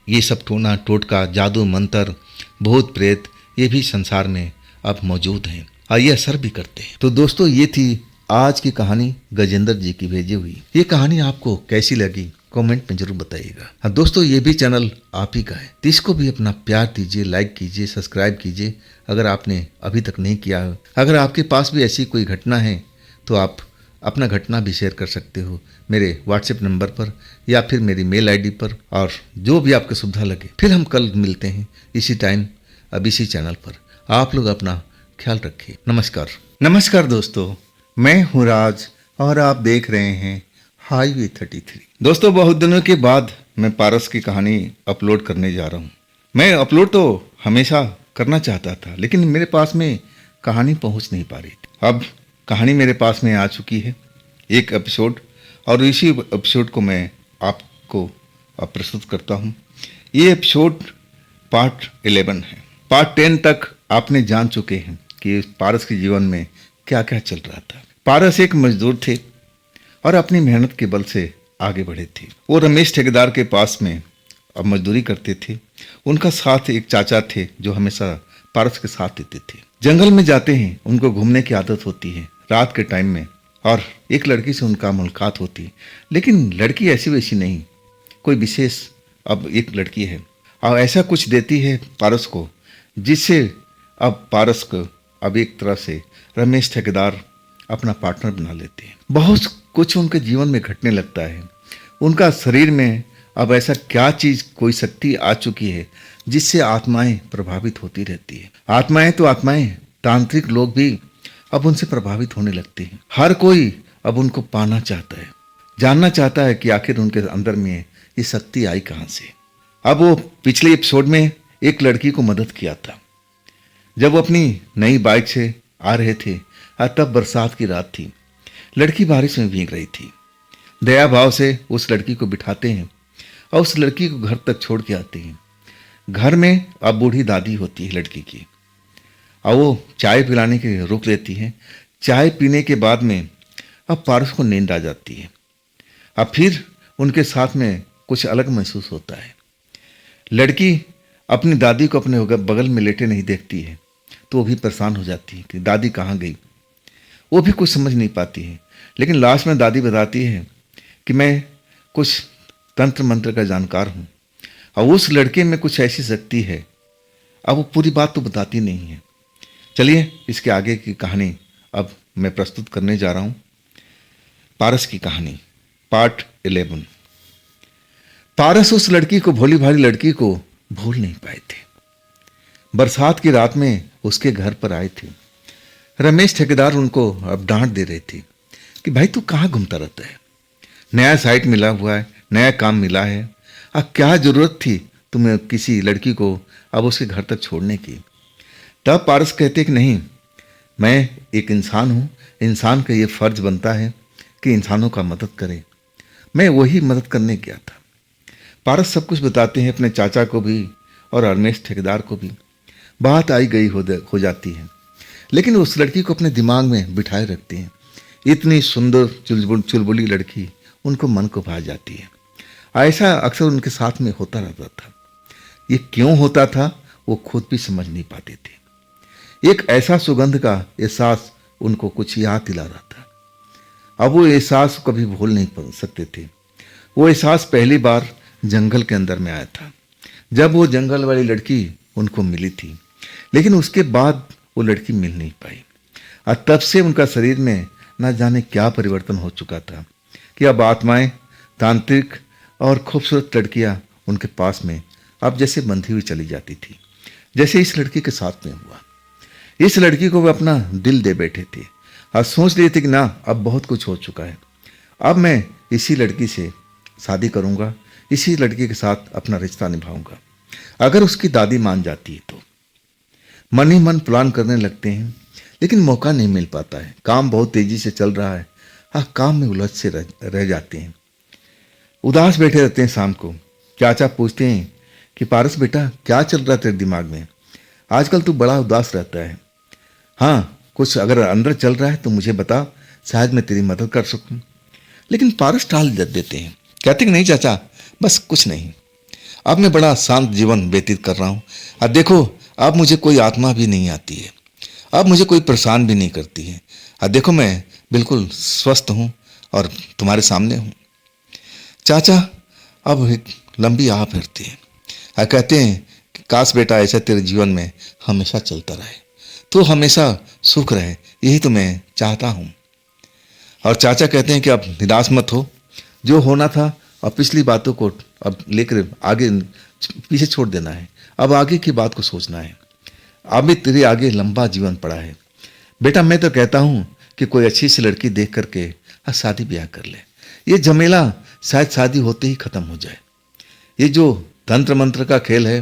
ये सब टोना टोटका, जादू मंत्र, भूत प्रेत, ये भी संसार में अब मौजूद हैं और ये असर भी करते हैं। तो दोस्तों, ये थी आज की कहानी गजेंद्र जी की भेजी हुई। ये कहानी आपको कैसी लगी कमेंट में जरूर बताइएगा। हाँ दोस्तों, ये भी चैनल आप ही का है, तो इसको भी अपना प्यार दीजिए, लाइक कीजिए, सब्सक्राइब कीजिए अगर आपने अभी तक नहीं किया है। अगर आपके पास भी ऐसी कोई घटना है तो आप अपना घटना भी शेयर कर सकते हो मेरे व्हाट्सएप नंबर पर या फिर मेरी मेल आईडी पर, और जो भी आपको सुविधा लगे। फिर हम कल मिलते हैं इसी टाइम, अब इसी चैनल पर। आप लोग अपना ख्याल रखिए। नमस्कार। नमस्कार दोस्तों, मैं हूँ राज और आप देख रहे हैं हाईवे 33। दोस्तों, बहुत दिनों के बाद मैं पारस की कहानी अपलोड करने जा रहा हूँ। मैं अपलोड तो हमेशा करना चाहता था, लेकिन मेरे पास में कहानी पहुँच नहीं पा रही थी। अब कहानी मेरे पास में आ चुकी है, एक एपिसोड, और इसी एपिसोड को मैं आपको प्रस्तुत करता हूँ। ये एपिसोड पार्ट 11 है। पार्ट 10 तक आपने जान चुके हैं कि पारस के जीवन में क्या क्या चल रहा था। पारस एक मजदूर थे और अपनी मेहनत के बल से आगे बढ़े थे। वो रमेश ठेकेदार के पास में अब मजदूरी करते थे। उनका साथ एक चाचा थे जो हमेशा पारस के साथ देते थे। जंगल में जाते हैं, उनको घूमने की आदत होती है रात के टाइम में, और एक लड़की से उनका मुलाकात होती है। लेकिन लड़की ऐसी वैसी नहीं, कोई विशेष अब एक लड़की है और ऐसा कुछ देती है पारस को, जिससे अब पारस को अब एक तरह से रमेश ठेकेदार अपना पार्टनर बना लेते हैं। बहुत कुछ उनके जीवन में घटने लगता है। उनका शरीर में अब ऐसा क्या चीज, कोई शक्ति आ चुकी है जिससे आत्माएं प्रभावित होती रहती है। आत्माएं तो आत्माएं, तांत्रिक लोग भी अब उनसे प्रभावित होने लगते हैं। हर कोई अब उनको पाना चाहता है, जानना चाहता है कि आखिर उनके अंदर में ये शक्ति आई कहाँ से। अब वो पिछले एपिसोड में एक लड़की को मदद किया था जब वो अपनी नई बाइक से आ रहे थे, और तब बरसात की रात थी। लड़की बारिश में भीग रही थी। दया भाव से उस लड़की को बिठाते हैं और उस लड़की को घर तक छोड़ के आते हैं। घर में अब बूढ़ी दादी होती है लड़की की, और वो चाय पिलाने के लिए रुक लेती है। चाय पीने के बाद में अब पारस को नींद आ जाती है। अब फिर उनके साथ में कुछ अलग महसूस होता है। लड़की अपनी दादी को अपने बगल में लेटे नहीं देखती है, तो वो भी परेशान हो जाती है कि दादी कहाँ गई। वो भी कुछ समझ नहीं पाती है। लेकिन लास्ट में दादी बताती है कि मैं कुछ तंत्र मंत्र का जानकार हूँ, और उस लड़के में कुछ ऐसी शक्ति है। अब वो पूरी बात तो बताती नहीं है। चलिए इसके आगे की कहानी अब मैं प्रस्तुत करने जा रहा हूँ। पारस की कहानी पार्ट 11। पारस उस लड़की को, भोली भाली लड़की को भूल नहीं पाए थे। बरसात की रात में उसके घर पर आए थे। रमेश ठेकेदार उनको अब डांट दे रहे थे कि भाई तू कहाँ घूमता रहता है, नया साइट मिला हुआ है, नया काम मिला है, अब क्या जरूरत थी तुम्हें किसी लड़की को अब उसके घर तक छोड़ने की। तब पारस कहते कि नहीं, मैं एक इंसान हूँ, इंसान का ये फर्ज बनता है कि इंसानों का मदद करे। मैं वही मदद करने गया था। पारस सब कुछ बताते हैं अपने चाचा को भी और अरनेस्ट ठेकेदार को भी। बात आई गई हो जाती है, लेकिन उस लड़की को अपने दिमाग में बिठाए रखते हैं। इतनी सुंदर चुलबुली लड़की उनको मन को भा जाती है। ऐसा अक्सर उनके साथ में होता रहता था। ये क्यों होता था वो खुद भी समझ नहीं पाते थे। एक ऐसा सुगंध का एहसास उनको कुछ याद दिला रहा था। अब वो एहसास कभी भूल नहीं सकते थे। वो एहसास पहली बार जंगल के अंदर में आया था, जब वो जंगल वाली लड़की उनको मिली थी। लेकिन उसके बाद वो लड़की मिल नहीं पाई और तब से उनका शरीर में न जाने क्या परिवर्तन हो चुका था कि अब आत्माएं, तांत्रिक और खूबसूरत लड़कियां उनके पास में अब जैसे बंधी हुई चली जाती थी, जैसे इस लड़की के साथ में हुआ। इस लड़की को वे अपना दिल दे बैठे थे और सोच लिए थे कि ना, अब बहुत कुछ हो चुका है, अब मैं इसी लड़की से शादी करूंगा, इसी लड़की के साथ अपना रिश्ता निभाऊंगा। अगर उसकी दादी मान जाती है तो मन ही मन प्लान करने लगते हैं, लेकिन मौका नहीं मिल पाता है। काम बहुत तेजी से चल रहा है। हाँ, काम में उलझ से रह जाते हैं। उदास बैठे रहते हैं। शाम को चाचा पूछते हैं कि पारस बेटा, क्या चल रहा है तेरे दिमाग में? आजकल तू बड़ा उदास रहता है। हाँ, कुछ अगर अंदर चल रहा है तो मुझे बता, शायद मैं तेरी मदद कर सकूं। लेकिन पारस टाल देते हैं, कहते कि नहीं चाचा, बस कुछ नहीं, अब मैं बड़ा शांत जीवन व्यतीत कर रहा हूँ। अब देखो, अब मुझे कोई आत्मा भी नहीं आती है, अब मुझे कोई परेशान भी नहीं करती है। अब देखो, मैं बिल्कुल स्वस्थ हूँ और तुम्हारे सामने हूँ। चाचा अब एक लंबी आह भरती है और कहते हैं कि काश बेटा ऐसा तेरे जीवन में हमेशा चलता रहे, तो हमेशा सुख रहे, यही तो मैं चाहता हूँ। और चाचा कहते हैं कि अब निराश मत हो, जो होना था और पिछली बातों को अब लेकर आगे पीछे छोड़ देना है, अब आगे की बात को सोचना है। अभी तेरे आगे लंबा जीवन पड़ा है बेटा। मैं तो कहता हूँ कि कोई अच्छी सी लड़की देख करके शादी ब्याह कर ले। ये झमेला शायद शादी होते ही खत्म हो जाए। ये जो तंत्र मंत्र का खेल है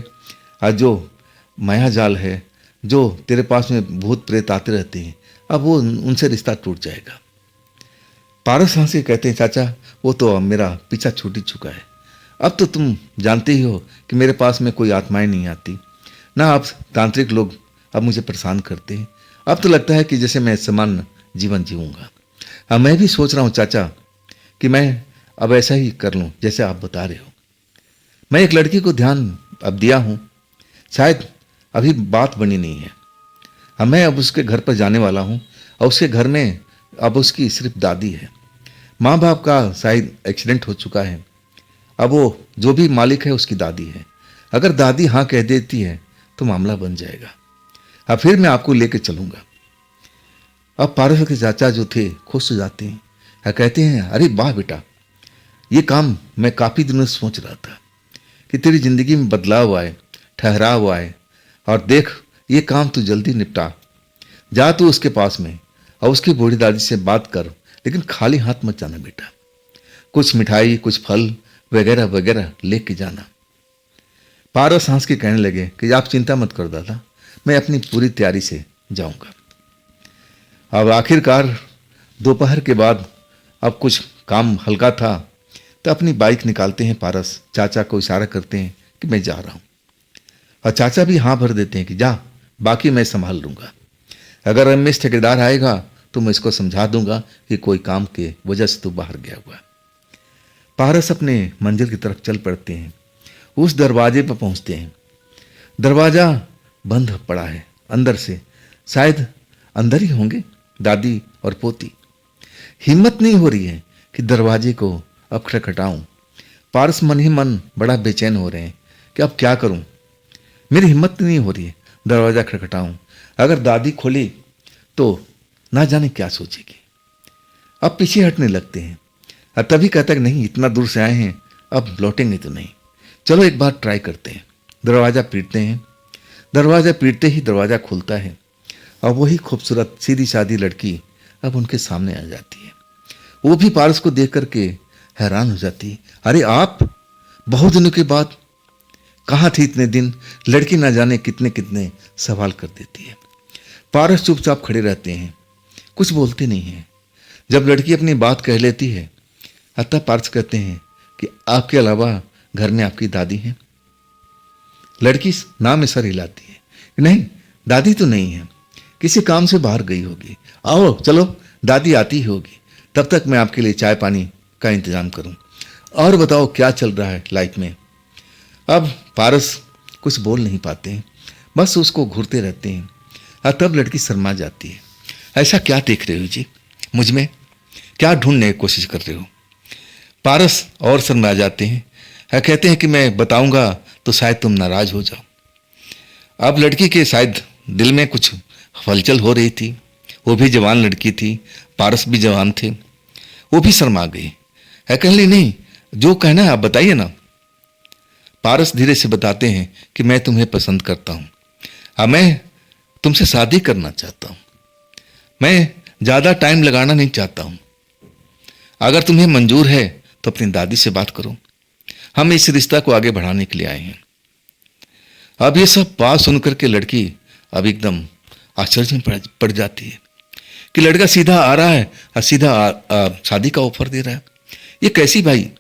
और जो माया जाल है, जो तेरे पास में भूत प्रेत आते रहते हैं, अब वो उनसे रिश्ता टूट जाएगा। पारस हंस के कहते हैं चाचा, वो तो अब मेरा पीछा छूट ही चुका है। अब तो तुम जानते ही हो कि मेरे पास में कोई आत्माएं नहीं आती, ना अब तांत्रिक लोग अब मुझे परेशान करते हैं। अब तो लगता है कि जैसे मैं सामान्य जीवन जीऊँगा। अब मैं भी सोच रहा हूँ चाचा कि मैं अब ऐसा ही कर लूँ जैसे आप बता रहे हो। मैं एक लड़की को ध्यान अब दिया हूँ, शायद अभी बात बनी नहीं है। मैं अब उसके घर पर जाने वाला हूँ और उसके घर में अब उसकी सिर्फ दादी है। माँ बाप का शायद एक्सीडेंट हो चुका है। अब वो जो भी मालिक है उसकी दादी है। अगर दादी हाँ कह देती है तो मामला बन जाएगा। अब फिर मैं आपको लेकर चलूँगा। अब पारस के चाचा जो थे खुश हो जाते हैं, कहते हैं अरे वाह बेटा, ये काम मैं काफ़ी दिनों से सोच रहा था कि तेरी ज़िंदगी में बदलाव आए, ठहराव आए, और देख ये काम तू जल्दी निपटा। जा तू उसके पास में और उसकी बूढ़ी दादी से बात कर, लेकिन खाली हाथ मत जाना बेटा। कुछ मिठाई, कुछ फल वगैरह वगैरह लेके जाना। पारस हंस के कहने लगे कि आप चिंता मत करो दादा, मैं अपनी पूरी तैयारी से जाऊंगा। अब आखिरकार दोपहर के बाद अब कुछ काम हल्का था तो अपनी बाइक निकालते हैं। पारस चाचा को इशारा करते हैं कि मैं जा रहा हूँ, और चाचा भी हाँ भर देते हैं कि जा, बाकी मैं संभाल लूँगा। अगर रमेश ठेकेदार आएगा तो मैं इसको समझा दूंगा कि कोई काम के वजह से तू बाहर गया हुआ। पारस अपने मंजिल की तरफ चल पड़ते हैं। उस दरवाजे पर पहुंचते हैं। दरवाजा बंद पड़ा है अंदर से, शायद अंदर ही होंगे दादी और पोती। हिम्मत नहीं हो रही है कि दरवाजे को अब खटखटाऊं। पारस मन ही मन बड़ा बेचैन हो रहे हैं कि अब क्या करूं। मेरी हिम्मत नहीं हो रही है दरवाजा खटखटाऊं। अगर दादी खोली तो ना जाने क्या सोचेगी। अब पीछे हटने लगते हैं और तभी कहता कि नहीं, इतना दूर से आए हैं, अब लौटेंगे तो नहीं, चलो एक बार ट्राई करते हैं। दरवाज़ा पीटते हैं। दरवाज़ा पीटते ही दरवाज़ा खुलता है और वही खूबसूरत सीधी सादी लड़की अब उनके सामने आ जाती है। वो भी पारस को देख करके हैरान हो जाती है। अरे आप, बहुत दिनों के बाद, कहाँ थी इतने दिन? लड़की ना जाने कितने कितने सवाल कर देती है। पारस चुपचाप खड़े रहते हैं, कुछ बोलते नहीं हैं। जब लड़की अपनी बात कह लेती है अतः पारस कहते हैं कि आपके अलावा घर में आपकी दादी हैं। लड़की नाम में सर हिलाती है, नहीं दादी तो नहीं है, किसी काम से बाहर गई होगी। आओ चलो, दादी आती ही होगी, तब तक मैं आपके लिए चाय पानी का इंतजाम करूं। और बताओ क्या चल रहा है लाइफ में। अब पारस कुछ बोल नहीं पाते हैं, बस उसको घूरते रहते हैं। और तब लड़की शर्मा जाती है। ऐसा क्या देख रहे हो जी मुझ में, क्या ढूंढने की कोशिश कर रहे हो। पारस और शर्मा जाते हैं और कहते हैं कि मैं बताऊंगा तो शायद तुम नाराज हो जाओ। अब लड़की के शायद दिल में कुछ हलचल हो रही थी, वो भी जवान लड़की थी, पारस भी जवान थे, वो भी शर्मा गई है। कहने नहीं, जो कहना है आप बताइए ना। पारस धीरे से बताते हैं कि मैं तुम्हें पसंद करता हूं और मैं तुमसे शादी करना चाहता हूं। मैं ज्यादा टाइम लगाना नहीं चाहता हूं। अगर तुम्हें मंजूर है तो अपनी दादी से बात करो, हम इस रिश्ता को आगे बढ़ाने के लिए आए हैं। अब ये सब बात सुनकर के लड़की अब एकदम आश्चर्य में पड़ जाती है कि लड़का सीधा आ रहा है और सीधा शादी का ऑफर दे रहा है। ये कैसी भाई,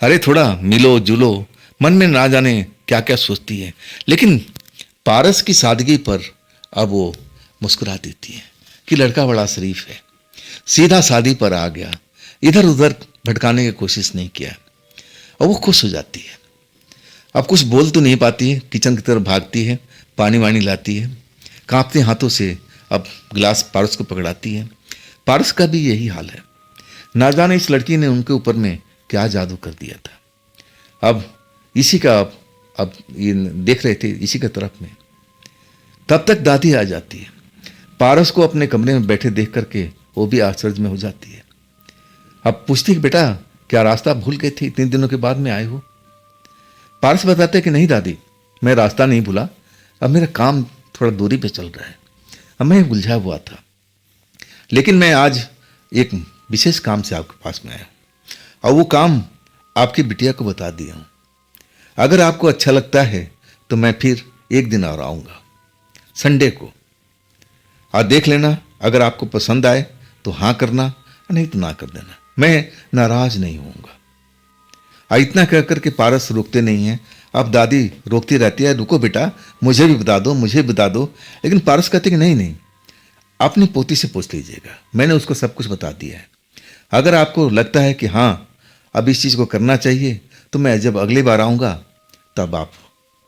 अरे थोड़ा मिलो जुलो, मन में ना जाने क्या क्या सोचती है। लेकिन पारस की सादगी पर अब वो मुस्कुरा देती है कि लड़का बड़ा शरीफ है, सीधा शादी पर आ गया, इधर उधर भटकाने की कोशिश नहीं किया। और वो खुश हो जाती है। अब कुछ बोल तो नहीं पाती है, किचन की तरफ भागती है, पानी वानी लाती है, कांपते हाथों से अब गिलास पारस को पकड़ाती है। पारस का भी यही हाल है। ना जाने इस लड़की ने उनके ऊपर में क्या जादू कर दिया था। अब इसी का अब ये देख रहे थे इसी के तरफ में। तब तक दादी आ जाती है। पारस को अपने कमरे में बैठे देख करके वो भी आश्चर्य में हो जाती है। अब पूछती है, बेटा क्या रास्ता भूल गए थे, इतने दिनों के बाद में आए हो। पारस बताते हैं कि नहीं दादी, मैं रास्ता नहीं भूला, अब मेरा काम थोड़ा दूरी पे चल रहा है, अब मैं उलझा हुआ था, लेकिन मैं आज एक विशेष काम से आपके पास में आया और वो काम आपकी बिटिया को बता दिया हूं। अगर आपको अच्छा लगता है तो मैं फिर एक दिन और आऊंगा संडे को, और देख लेना, अगर आपको पसंद आए तो हाँ करना, नहीं तो ना कर देना, मैं नाराज नहीं होऊंगा। और इतना कह करके पारस रुकते नहीं हैं। अब दादी रोकती रहती है, रुको बेटा, मुझे भी बता दो, मुझे बता दो। लेकिन पारस कहते कि नहीं नहीं, अपनी पोती से पूछ लीजिएगा, मैंने उसको सब कुछ बता दिया है। अगर आपको लगता है कि हाँ अब इस चीज़ को करना चाहिए तो मैं जब अगली बार आऊँगा तब आप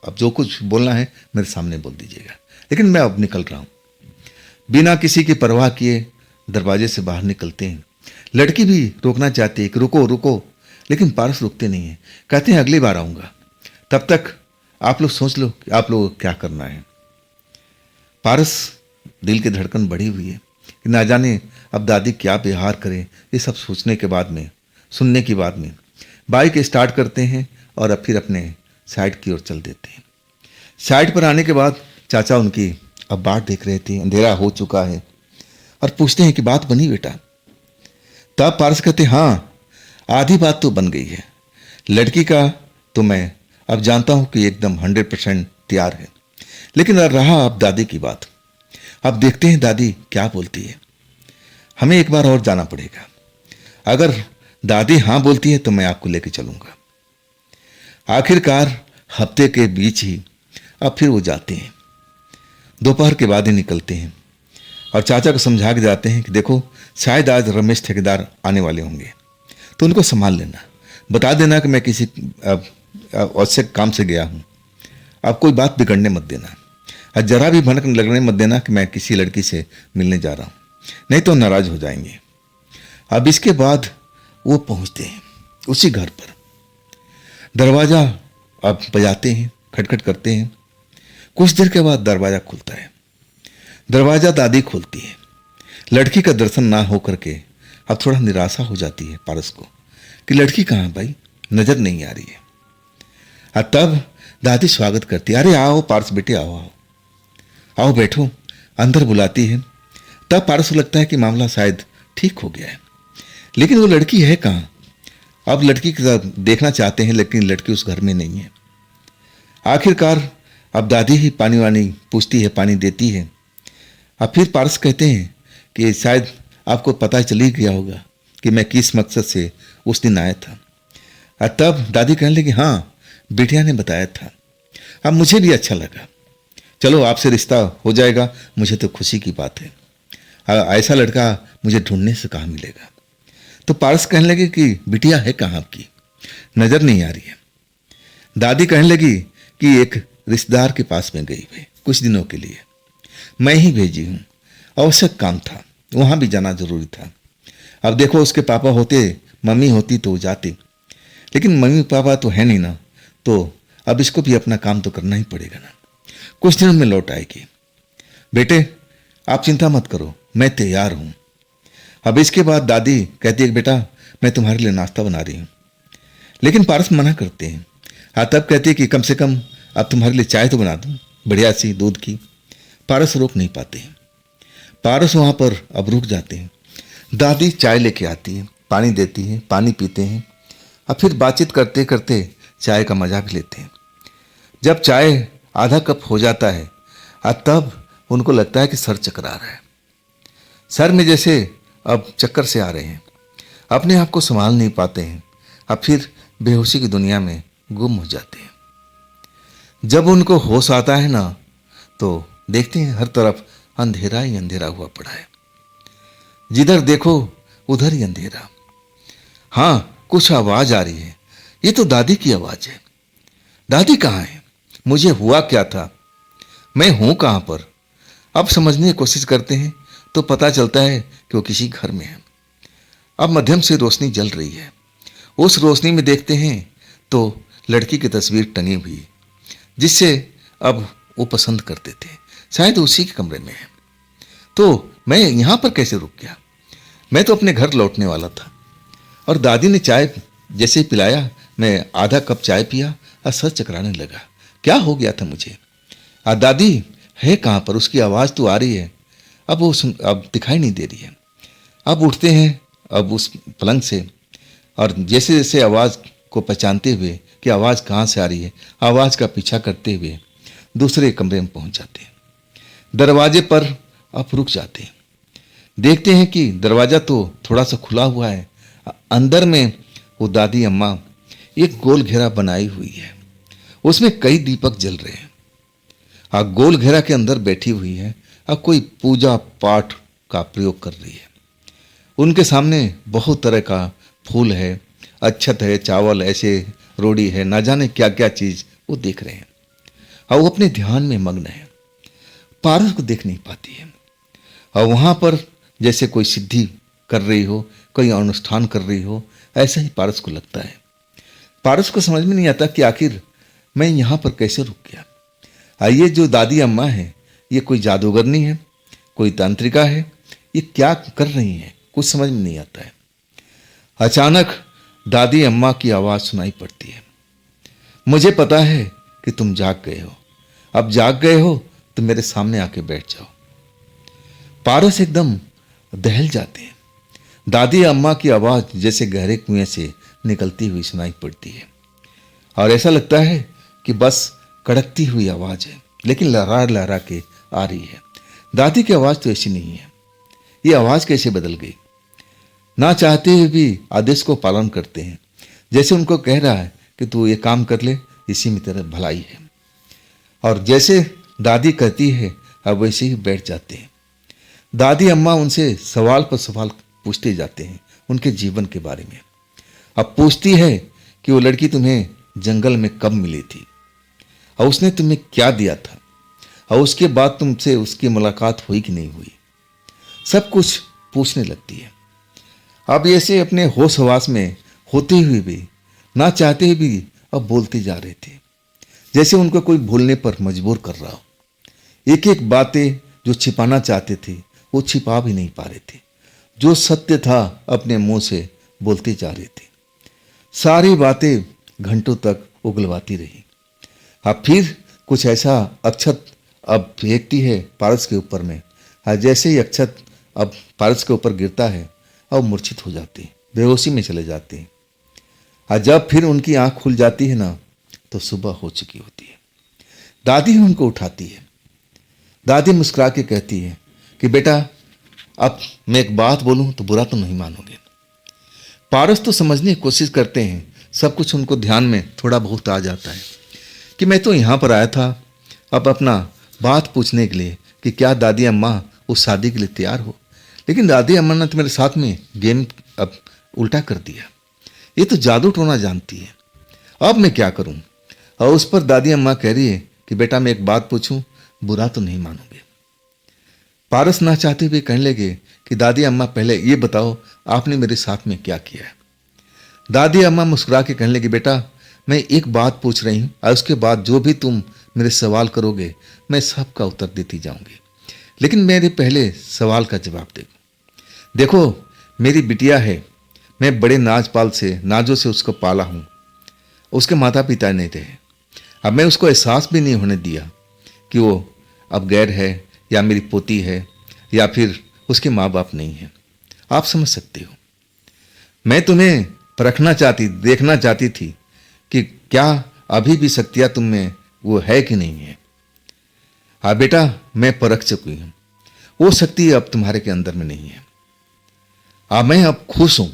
अब जो कुछ बोलना है मेरे सामने बोल दीजिएगा, लेकिन मैं अब निकल रहा हूँ। बिना किसी की परवाह किए दरवाजे से बाहर निकलते हैं। लड़की भी रोकना चाहती है कि रुको रुको, लेकिन पारस रुकते नहीं है, कहते हैं अगली बार आऊँगा, तब तक आप लोग सोच लो कि आप लोग क्या करना है। पारस दिल की धड़कन बढ़ी हुई है कि ना जाने अब दादी क्या व्यवहार करे। ये सब सोचने के बाद में, सुनने के बाद में बाइक स्टार्ट करते हैं और अब फिर अपने साइड की ओर चल देते हैं। साइड पर आने के बाद चाचा उनकी अब बाट देख रहे थे, अंधेरा हो चुका है, और पूछते हैं कि बात बनी बेटा। तब पारस कहते हाँ आधी बात तो बन गई है, लड़की का तो मैं अब जानता हूं कि एकदम 100% तैयार है, लेकिन रहा अब दादी की बात। अब देखते हैं दादी क्या बोलती है। हमें एक बार और जाना पड़ेगा, अगर दादी हाँ बोलती है तो मैं आपको लेके चलूंगा। आखिरकार हफ्ते के बीच ही अब फिर वो जाते हैं, दोपहर के बाद ही निकलते हैं और चाचा को समझा के जाते हैं कि देखो शायद आज रमेश ठेकेदार आने वाले होंगे, तो उनको संभाल लेना, बता देना कि मैं किसी आवश्यक काम से गया हूँ, आप कोई बात बिगड़ने मत देना, और जरा भी भनक लगने मत देना कि मैं किसी लड़की से मिलने जा रहा हूँ, नहीं तो नाराज हो जाएंगे। अब इसके बाद वो पहुँचते हैं उसी घर पर। दरवाज़ा अब बजाते हैं, खटखट करते हैं। कुछ देर के बाद दरवाज़ा खुलता है। दरवाज़ा दादी खोलती है। लड़की का दर्शन ना हो करके अब थोड़ा निराशा हो जाती है पारस को कि लड़की कहाँ है भाई, नज़र नहीं आ रही है। और तब दादी स्वागत करती है, अरे आओ पारस बेटे, आओ आओ आओ बैठो, अंदर बुलाती है। तब पारस को लगता है कि मामला शायद ठीक हो गया है, लेकिन वो लड़की है कहाँ। अब लड़की देखना चाहते हैं, लेकिन लड़की उस घर में नहीं है। आखिरकार अब दादी ही पानी वानी पूछती है, पानी देती है। अब फिर पारस कहते हैं कि शायद आपको पता चल ही गया होगा कि मैं किस मकसद से उस दिन आया था। तब दादी कहने लगी, हाँ बिटिया ने बताया था। अब मुझे भी अच्छा लगा, चलो आपसे रिश्ता हो जाएगा, मुझे तो खुशी की बात है। ऐसा लड़का मुझे ढूंढने से कहाँ मिलेगा। तो पारस कहने लगे कि बिटिया है कहाँ आपकी, नजर नहीं आ रही है। दादी कहने लगी कि एक रिश्तेदार के पास में गई हुई कुछ दिनों के लिए, मैं ही भेजी हूँ, आवश्यक काम था, वहां भी जाना जरूरी था। अब देखो उसके पापा होते, मम्मी होती तो जाते, लेकिन मम्मी पापा तो है नहीं ना, तो अब इसको भी अपना काम तो करना ही पड़ेगा ना। कुछ दिनों में लौट आएगी। बेटे आप चिंता मत करो, मैं तैयार हूं। अब इसके बाद दादी कहती है कि बेटा मैं तुम्हारे लिए नाश्ता बना रही हूं, लेकिन पारस मना करते हैं। हाँ तब कहती है कि कम से कम अब तुम्हारे लिए चाय तो बना दूं, बढ़िया सी दूध की। पारस रोक नहीं पाते हैं। पारस वहां पर अब रुक जाते हैं। दादी चाय लेके आती है, पानी देती है, पानी पीते हैं, अब फिर बातचीत करते करते चाय का मजा भी लेते हैं। जब चाय आधा कप हो जाता है तब उनको लगता है कि सर चकरा रहा है, सर में जैसे अब चक्कर से आ रहे हैं, अपने आप को संभाल नहीं पाते हैं, अब फिर बेहोशी की दुनिया में गुम हो जाते हैं। जब उनको होश आता है ना तो देखते हैं हर तरफ अंधेरा ही अंधेरा हुआ पड़ा है, जिधर देखो उधर ही अंधेरा। हाँ कुछ आवाज आ रही है, ये तो दादी की आवाज है। दादी कहाँ है, मुझे हुआ क्या था, मैं हूं कहां पर। अब समझने की कोशिश करते हैं तो पता चलता है कि वो किसी घर में है। अब मध्यम से रोशनी जल रही है, उस रोशनी में देखते हैं तो लड़की की तस्वीर टंगी हुई है, जिससे अब वो पसंद करते थे, शायद उसी के कमरे में है। तो मैं यहां पर कैसे रुक गया, मैं तो अपने घर लौटने वाला था। और दादी ने चाय जैसे ही पिलाया, मैं आधा कप चाय पिया और सर चकराने लगा, क्या हो गया था मुझे। दादी है कहाँ पर, उसकी आवाज़ तो आ रही है, अब वो अब दिखाई नहीं दे रही है। अब उठते हैं अब उस पलंग से, और जैसे जैसे आवाज़ को पहचानते हुए कि आवाज़ कहाँ से आ रही है, आवाज़ का पीछा करते हुए दूसरे कमरे में पहुंच जाते हैं। दरवाजे पर अब रुक जाते हैं, देखते हैं कि दरवाज़ा तो थोड़ा सा खुला हुआ है, अंदर में वो दादी अम्मा एक गोल घेरा बनाई हुई है, उसमें कई दीपक जल रहे हैं। गोल घेरा के अंदर बैठी हुई है, कोई पूजा पाठ का प्रयोग कर रही है। उनके सामने बहुत तरह का फूल है, अक्षत है, चावल, ऐसे रोड़ी है, ना जाने क्या क्या चीज वो देख रहे हैं, और वो अपने ध्यान में मग्न है। पारस को देख नहीं पाती है, और वहां पर जैसे कोई सिद्धि कर रही हो, कोई अनुष्ठान कर रही हो, ऐसा ही पारस को लगता है। पारस को समझ में नहीं आता कि आखिर मैं यहां पर कैसे रुक गया। ये जो दादी अम्मा है, ये कोई जादूगरनी है, कोई तांत्रिका है, ये क्या कर रही है, कुछ समझ में नहीं आता है। अचानक दादी अम्मा की आवाज सुनाई पड़ती है, मुझे पता है कि तुम जाग गए हो, अब जाग गए हो तो मेरे सामने आके बैठ जाओ। पारस एकदम दहल जाते हैं। दादी अम्मा की आवाज जैसे गहरे कुएं से निकलती हुई सुनाई पड़ती है, और ऐसा लगता है कि बस कड़कती हुई आवाज है, लेकिन लहरा लहरा के आ रही है। दादी की आवाज तो ऐसी नहीं है, ये आवाज कैसे बदल गई। ना चाहते हुए भी आदेश को पालन करते हैं, जैसे उनको कह रहा है कि तू ये काम कर ले, इसी में तेरा भलाई है। और जैसे दादी कहती है अब वैसे ही बैठ जाते हैं। दादी अम्मा उनसे सवाल पर सवाल पूछते जाते हैं उनके जीवन के बारे में। अब पूछती है कि वो लड़की तुम्हें जंगल में कब मिली थी, और उसने तुम्हें क्या दिया था, और उसके बाद तुमसे उसकी मुलाकात हुई कि नहीं हुई, सब कुछ पूछने लगती है। अब ऐसे अपने होश हवास में होते हुए भी, ना चाहते हुए भी अब बोलते जा रहे थे, जैसे उनको कोई भूलने पर मजबूर कर रहा हो। एक एक बातें जो छिपाना चाहते थे वो छिपा भी नहीं पा रहे थे, जो सत्य था अपने मुंह से बोलते जा रहे थे। सारी बातें घंटों तक उगलवाती रही। अब फिर कुछ ऐसा अक्षत अब फेंकती है पारस के ऊपर में, जैसे ही अक्षत अब पारस के ऊपर गिरता है अब मूर्छित हो जाते हैं, बेहोशी में चले जाते हैं। जब फिर उनकी आंख खुल जाती है ना तो सुबह हो चुकी होती है। दादी उनको उठाती है। दादी मुस्कुरा के कहती है कि बेटा अब मैं एक बात बोलूं तो बुरा तो नहीं मानोगे। पारस तो समझने की कोशिश करते हैं, सब कुछ उनको ध्यान में थोड़ा बहुत आ जाता है कि मैं तो यहाँ पर आया था अब अपना बात पूछने के लिए कि क्या दादी अम्मा उस शादी के लिए तैयार हो। लेकिन दादी अम्मा ने तो मेरे साथ में गेम अब उल्टा कर दिया। ये तो जादू टोना जानती है, अब मैं क्या करूं। और उस पर दादी अम्मा कह रही है कि बेटा मैं एक बात पूछूं, बुरा तो नहीं मानोगे। पारस ना चाहते हुए कहने लगे कि दादी अम्मा पहले ये बताओ आपने मेरे साथ में क्या किया है। दादी अम्मा मुस्कुरा के कहने लगी बेटा मैं एक बात पूछ रही हूं और उसके बाद जो भी तुम मेरे सवाल करोगे मैं सबका उत्तर देती जाऊंगी, लेकिन मेरे पहले सवाल का जवाब देखो मेरी बिटिया है, मैं बड़े नाजपाल से नाजों से उसको पाला हूं, उसके माता पिता नहीं थे। अब मैं उसको एहसास भी नहीं होने दिया कि वो अब गैर है या मेरी पोती है या फिर उसके माँ बाप नहीं है। आप समझ सकते हो, मैं तुम्हें परखना चाहती, देखना चाहती थी कि क्या अभी भी शक्तियाँ तुम में वो है कि नहीं है। हाँ बेटा मैं परख चुकी हूँ, वो शक्ति अब तुम्हारे के अंदर में नहीं है। मैं अब खुश हूँ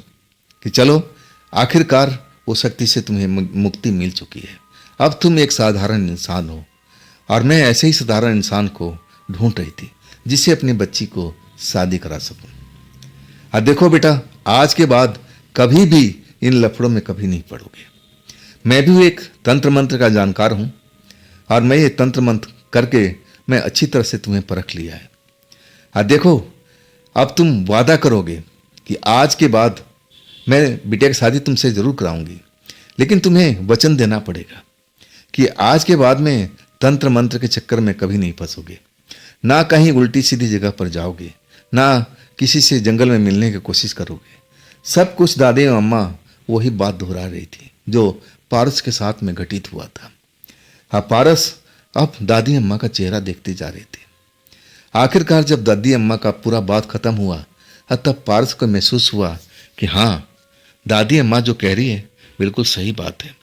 कि चलो आखिरकार वो शक्ति से तुम्हें मुक्ति मिल चुकी है। अब तुम एक साधारण इंसान हो और मैं ऐसे ही साधारण इंसान को ढूंढ रही थी जिससे अपनी बच्ची को शादी करा सकूं। अब देखो बेटा आज के बाद कभी भी इन लफड़ों में कभी नहीं पड़ोगे। मैं भी एक तंत्र मंत्र का जानकार हूं और मैं ये तंत्र मंत्र करके मैं अच्छी तरह से तुम्हें परख लिया है। अब देखो अब तुम वादा करोगे कि आज के बाद मैं बिटिया की शादी तुमसे जरूर कराऊंगी, लेकिन तुम्हें वचन देना पड़ेगा कि आज के बाद में तंत्र मंत्र के चक्कर में कभी नहीं फंसोगे, ना कहीं उल्टी सीधी जगह पर जाओगे, ना किसी से जंगल में मिलने की कोशिश करोगे। सब कुछ दादी और अम्मा वही बात दोहरा रही थी जो पारस के साथ में घटित हुआ था। हाँ पारस अब दादी अम्मा का चेहरा देखते जा रहे थे। आखिरकार जब दादी अम्मा का पूरा बात खत्म हुआ तब पारस को महसूस हुआ कि हाँ दादी अम्मा जो कह रही है बिल्कुल सही बात है।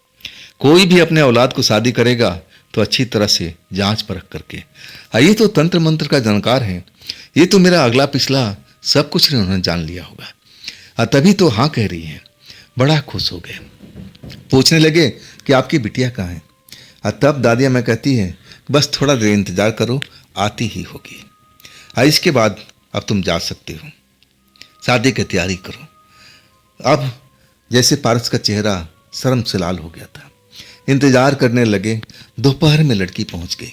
कोई भी अपने औलाद को शादी करेगा तो अच्छी तरह से जांच परख करके। ये तो तंत्र मंत्र का जानकार है, ये तो मेरा अगला पिछला सब कुछ उन्होंने जान लिया होगा। तभी तो हाँ कह रही है। बड़ा खुश हो गए, पूछने लगे कि आपकी बिटिया कहाँ है। तब दादी अम्मा कहती है बस थोड़ा देर इंतजार करो, आती ही होगी। इसके बाद अब तुम जा सकते हो, शादी की तैयारी करो। अब जैसे पारस का चेहरा शर्म से लाल हो गया था, इंतजार करने लगे। दोपहर में लड़की पहुंच गई,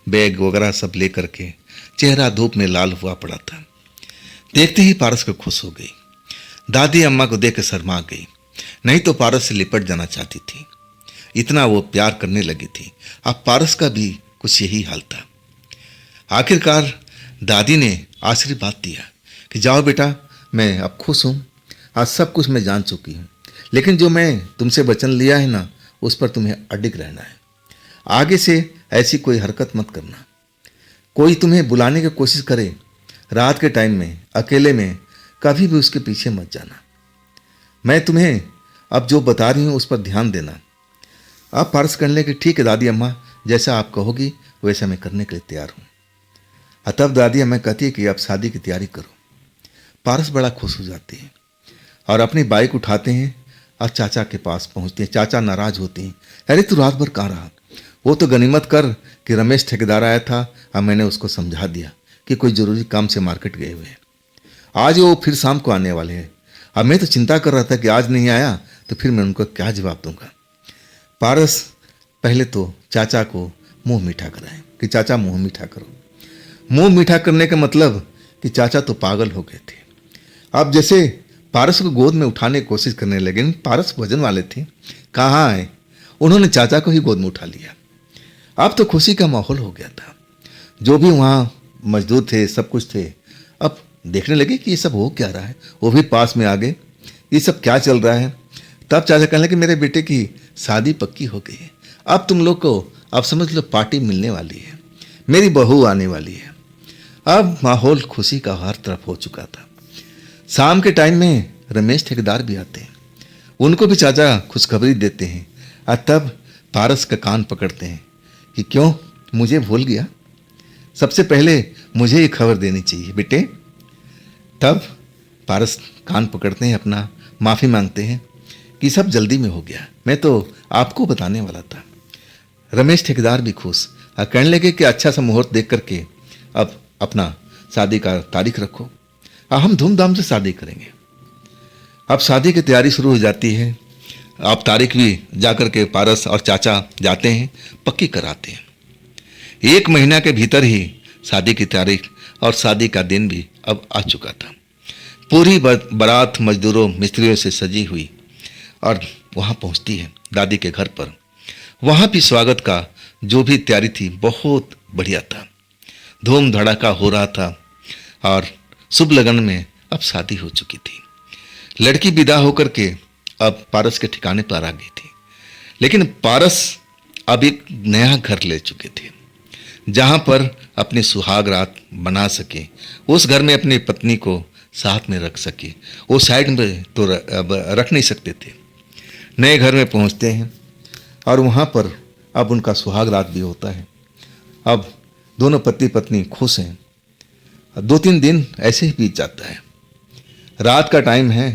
बैग वगैरह सब ले करके। चेहरा धूप में लाल हुआ पड़ा था। देखते ही पारस को खुश हो गई। दादी अम्मा को देख शर्मा गई, नहीं तो पारस से लिपट जाना चाहती थी, इतना वो प्यार करने लगी थी। अब पारस का भी कुछ यही हाल था। आखिरकार दादी ने आशीर्वाद दिया कि जाओ बेटा मैं अब खुश हूँ, आज सब कुछ मैं जान चुकी हूँ, लेकिन जो मैं तुमसे वचन लिया है ना उस पर तुम्हें अडिग रहना है। आगे से ऐसी कोई हरकत मत करना। कोई तुम्हें बुलाने की कोशिश करे रात के टाइम में अकेले में, कभी भी उसके पीछे मत जाना। मैं तुम्हें अब जो बता रही हूँ उस पर ध्यान देना। अब पारस कहने लगे ठीक है दादी अम्मा, जैसा आप कहोगी वैसा मैं करने के लिए तैयार हूँ। तब दादी अम्मा कहती है कि आप शादी की तैयारी करो। पारस बड़ा खुश हो जाते हैं और अपनी बाइक उठाते हैं और चाचा के पास पहुंचते हैं। चाचा नाराज होते हैं, अरे तू रात भर कहाँ रहा। वो तो गनीमत कर कि रमेश ठेकेदार आया था और मैंने उसको समझा दिया कि कोई जरूरी काम से मार्केट गए हुए हैं, आज वो फिर शाम को आने वाले हैं। अब मैं तो चिंता कर रहा था कि आज नहीं आया तो फिर मैं उनको क्या जवाब दूंगा। पारस पहले तो चाचा को मुंह मीठा कराए कि चाचा मुंह मीठा करो। मुंह मीठा करने का मतलब कि चाचा तो पागल हो गए थे। अब जैसे पारस को गोद में उठाने की कोशिश करने लगे, पारस वजन वाले थे, कहाँ आए, उन्होंने चाचा को ही गोद में उठा लिया। अब तो खुशी का माहौल हो गया था। जो भी वहाँ मजदूर थे सब कुछ थे, अब देखने लगे कि ये सब हो क्या रहा है। वो भी पास में आ गए, ये सब क्या चल रहा है। तब चाचा कहने लगे मेरे बेटे की शादी पक्की हो गई है, अब तुम लोग को अब समझ लो पार्टी मिलने वाली है, मेरी बहू आने वाली है। अब माहौल खुशी का हर तरफ हो चुका था। शाम के टाइम में रमेश ठेकेदार भी आते हैं, उनको भी चाचा खुशखबरी देते हैं। और तब पारस का कान पकड़ते हैं कि क्यों मुझे भूल गया, सबसे पहले मुझे ये खबर देनी चाहिए बेटे। तब पारस कान पकड़ते हैं अपना, माफ़ी मांगते हैं कि सब जल्दी में हो गया, मैं तो आपको बताने वाला था। रमेश ठेकेदार भी खुश और कहने लगे कि अच्छा सा मुहूर्त देख करके अब अपना शादी का तारीख रखो, अब हम धूमधाम से शादी करेंगे। अब शादी की तैयारी शुरू हो जाती है। अब तारीख भी जाकर के पारस और चाचा जाते हैं, पक्की कराते हैं। 1 महीना के भीतर ही शादी की तारीख और शादी का दिन भी अब आ चुका था। पूरी बारात मजदूरों मिस्त्रियों से सजी हुई और वहाँ पहुँचती है दादी के घर पर। वहाँ भी स्वागत का जो भी तैयारी थी बहुत बढ़िया था, धूम धड़ाका हो रहा था और शुभ लगन में अब शादी हो चुकी थी। लड़की विदा होकर के अब पारस के ठिकाने पर आ गई थी, लेकिन पारस अब एक नया घर ले चुके थे जहाँ पर अपनी सुहाग रात बना सके, उस घर में अपनी पत्नी को साथ में रख सके। वो साइड में तो अब रख नहीं सकते थे। नए घर में पहुँचते हैं और वहाँ पर अब उनका सुहाग रात भी होता है। अब दोनों पति पत्नी खुश हैं। 2-3 दिन ऐसे ही बीत जाता है। रात का टाइम है।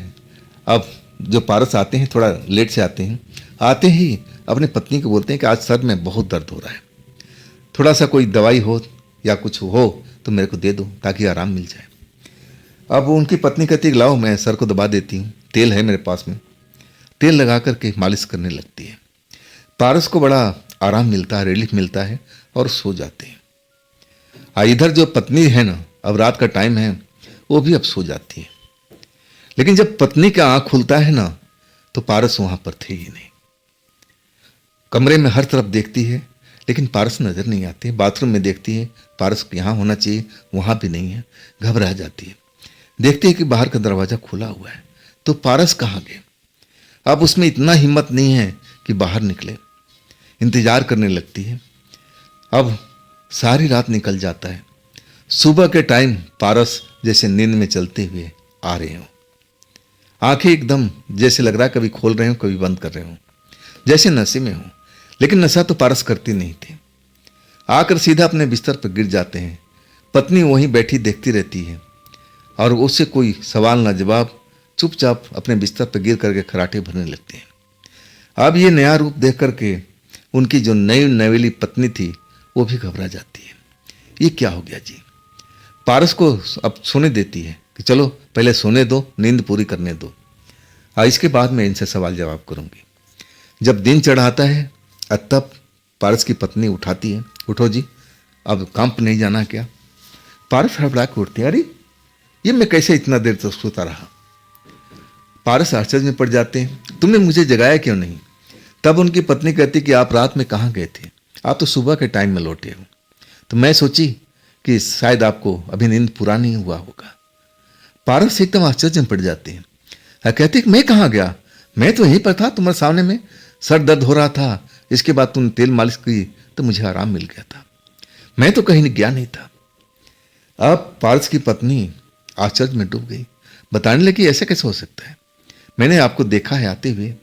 अब जो पारस आते हैं थोड़ा लेट से आते हैं, आते ही अपनी पत्नी को बोलते हैं कि आज सर में बहुत दर्द हो रहा है, थोड़ा सा कोई दवाई हो या कुछ हो तो मेरे को दे दो ताकि आराम मिल जाए। अब उनकी पत्नी कहती है लाओ मैं सर को दबा देती हूँ, तेल है मेरे पास में। तेल लगा करके मालिश करने लगती है। पारस को बड़ा आराम मिलता है, रिलीफ मिलता है और सो जाते हैं। इधर जो पत्नी है ना, अब रात का टाइम है, वो भी अब सो जाती है। लेकिन जब पत्नी का आँख खुलता है ना तो पारस वहाँ पर थे ही नहीं। कमरे में हर तरफ देखती है लेकिन पारस नजर नहीं आते। बाथरूम में देखती है, पारस यहाँ होना चाहिए, वहाँ भी नहीं है। घबरा जाती है। देखती है कि बाहर का दरवाजा खुला हुआ है, तो पारस कहाँ गए। अब उसमें इतना हिम्मत नहीं है कि बाहर निकले। इंतजार करने लगती है। अब सारी रात निकल जाता है। सुबह के टाइम पारस जैसे नींद में चलते हुए आ रहे हो। आंखें एकदम जैसे लग रहा है कभी खोल रहे हो कभी बंद कर रहे हो, जैसे नशे में हो। लेकिन नशा तो पारस करती नहीं थी। आकर सीधा अपने बिस्तर पर गिर जाते हैं। पत्नी वहीं बैठी देखती रहती है और उससे कोई सवाल ना जवाब, चुपचाप अपने बिस्तर पर गिर करके खराटे भरने लगते हैं। अब ये नया रूप देख करके उनकी जो नई नवेली पत्नी थी वो भी घबरा जाती है। ये क्या हो गया जी। पारस को अब सोने देती है कि चलो पहले सोने दो, नींद पूरी करने दो, और इसके बाद मैं इनसे सवाल जवाब करूंगी। जब दिन चढ़ाता है तब पारस की पत्नी उठाती है, उठो जी अब काम पर नहीं जाना क्या। पारस हड़बड़ा के उठते हैं, अरे ये मैं कैसे इतना देर तक सोता रहा। पारस आश्चर्य में पड़ जाते हैं, तुमने मुझे जगाया क्यों नहीं। तब उनकी पत्नी कहती कि आप रात में कहाँ गए थे, आप तो सुबह के टाइम में लौटे हो, तो मैं सोची कि शायद आपको अभी नींद पूरा नहीं हुआ होगा। पारस एकदम आश्चर्य में पड़ जाते हैं। कहते कि मैं कहाँ गया, मैं तो यहीं पर था तुम्हारे सामने में, सर दर्द हो रहा था, इसके बाद तुमने तेल मालिश की तो मुझे आराम मिल गया था, मैं तो कहीं गया नहीं था। अब पारस की पत्नी आश्चर्य में डूब गई, बताने लगी ऐसा कैसे हो सकता है, मैंने आपको देखा है आते हुए,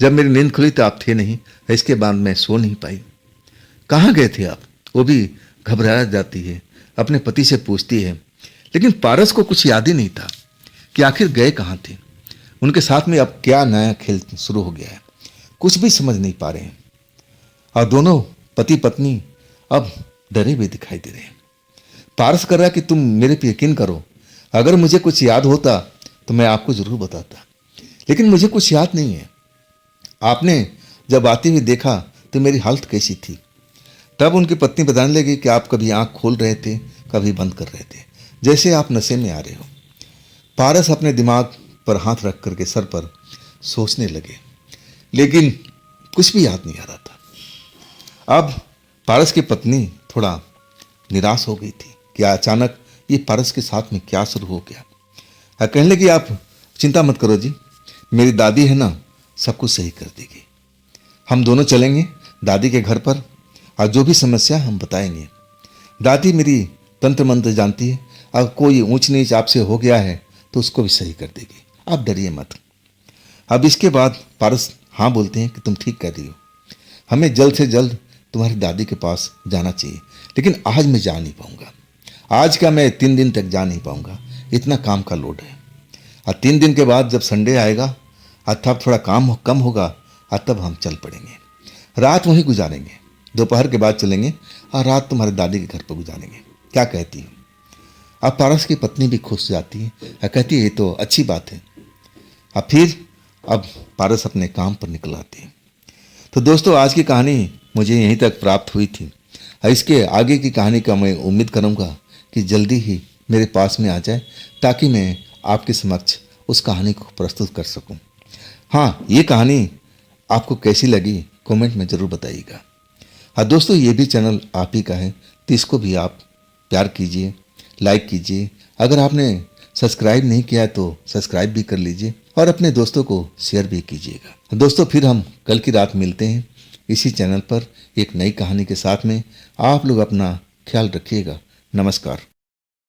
जब मेरी नींद खुली तो आप थे नहीं, इसके बाद मैं सो नहीं पाई। कहाँ गए थे आप। वो भी घबरा जाती है, अपने पति से पूछती है। लेकिन पारस को कुछ याद ही नहीं था कि आखिर गए कहाँ थे। उनके साथ में अब क्या नया खेल शुरू हो गया है, कुछ भी समझ नहीं पा रहे हैं। और दोनों पति पत्नी अब डरे हुए दिखाई दे रहे हैं। पारस कर रहा है कि तुम मेरे पे यकीन करो, अगर मुझे कुछ याद होता तो मैं आपको जरूर बताता, लेकिन मुझे कुछ याद नहीं है। आपने जब आते हुए देखा तो मेरी हालत कैसी थी। तब उनकी पत्नी बताने लगी कि आप कभी आंख खोल रहे थे, कभी बंद कर रहे थे, जैसे आप नशे में आ रहे हो। पारस अपने दिमाग पर हाथ रख करके सर पर सोचने लगे, लेकिन कुछ भी याद नहीं आ रहा था। अब पारस की पत्नी थोड़ा निराश हो गई थी कि अचानक ये पारस के साथ में क्या शुरू हो गया। कहने लगी आप चिंता मत करो जी, मेरी दादी है ना, सब कुछ सही कर देगी। हम दोनों चलेंगे दादी के घर पर और जो भी समस्या हम बताएंगे। दादी मेरी तंत्र मंत्र जानती है, अब कोई ऊंच नीच आपसे हो गया है तो उसको भी सही कर देगी, आप डरिए मत। अब इसके बाद पारस हाँ बोलते हैं कि तुम ठीक कह रही हो, हमें जल्द से जल्द तुम्हारी दादी के पास जाना चाहिए, लेकिन आज मैं जा नहीं पाऊंगा। आज का मैं 3 दिन तक जा नहीं पाऊंगा, इतना काम का लोड है। और 3 दिन के बाद जब संडे आएगा और तब थोड़ा काम कम होगा और तब हम चल पड़ेंगे। रात वहीं गुजारेंगे, दोपहर के बाद चलेंगे और रात तुम्हारे दादी के घर पर गुजारेंगे। क्या कहती हो? अब पारस की पत्नी भी खुश जाती है और कहती है ये तो अच्छी बात है। अब पारस अपने काम पर निकल आते हैं। तो दोस्तों आज की कहानी मुझे यहीं तक प्राप्त हुई थी और इसके आगे की कहानी का मैं उम्मीद करूँगा कि जल्दी ही मेरे पास में आ जाए ताकि मैं आपके समक्ष उस कहानी को प्रस्तुत कर सकूं। हाँ, ये कहानी आपको कैसी लगी कमेंट में ज़रूर बताइएगा। हाँ दोस्तों, ये भी चैनल आप ही का है तो इसको भी आप प्यार कीजिए, लाइक कीजिए। अगर आपने सब्सक्राइब नहीं किया तो सब्सक्राइब भी कर लीजिए और अपने दोस्तों को शेयर भी कीजिएगा। दोस्तों फिर हम कल की रात मिलते हैं इसी चैनल पर एक नई कहानी के साथ में। आप लोग अपना ख्याल रखिएगा। नमस्कार।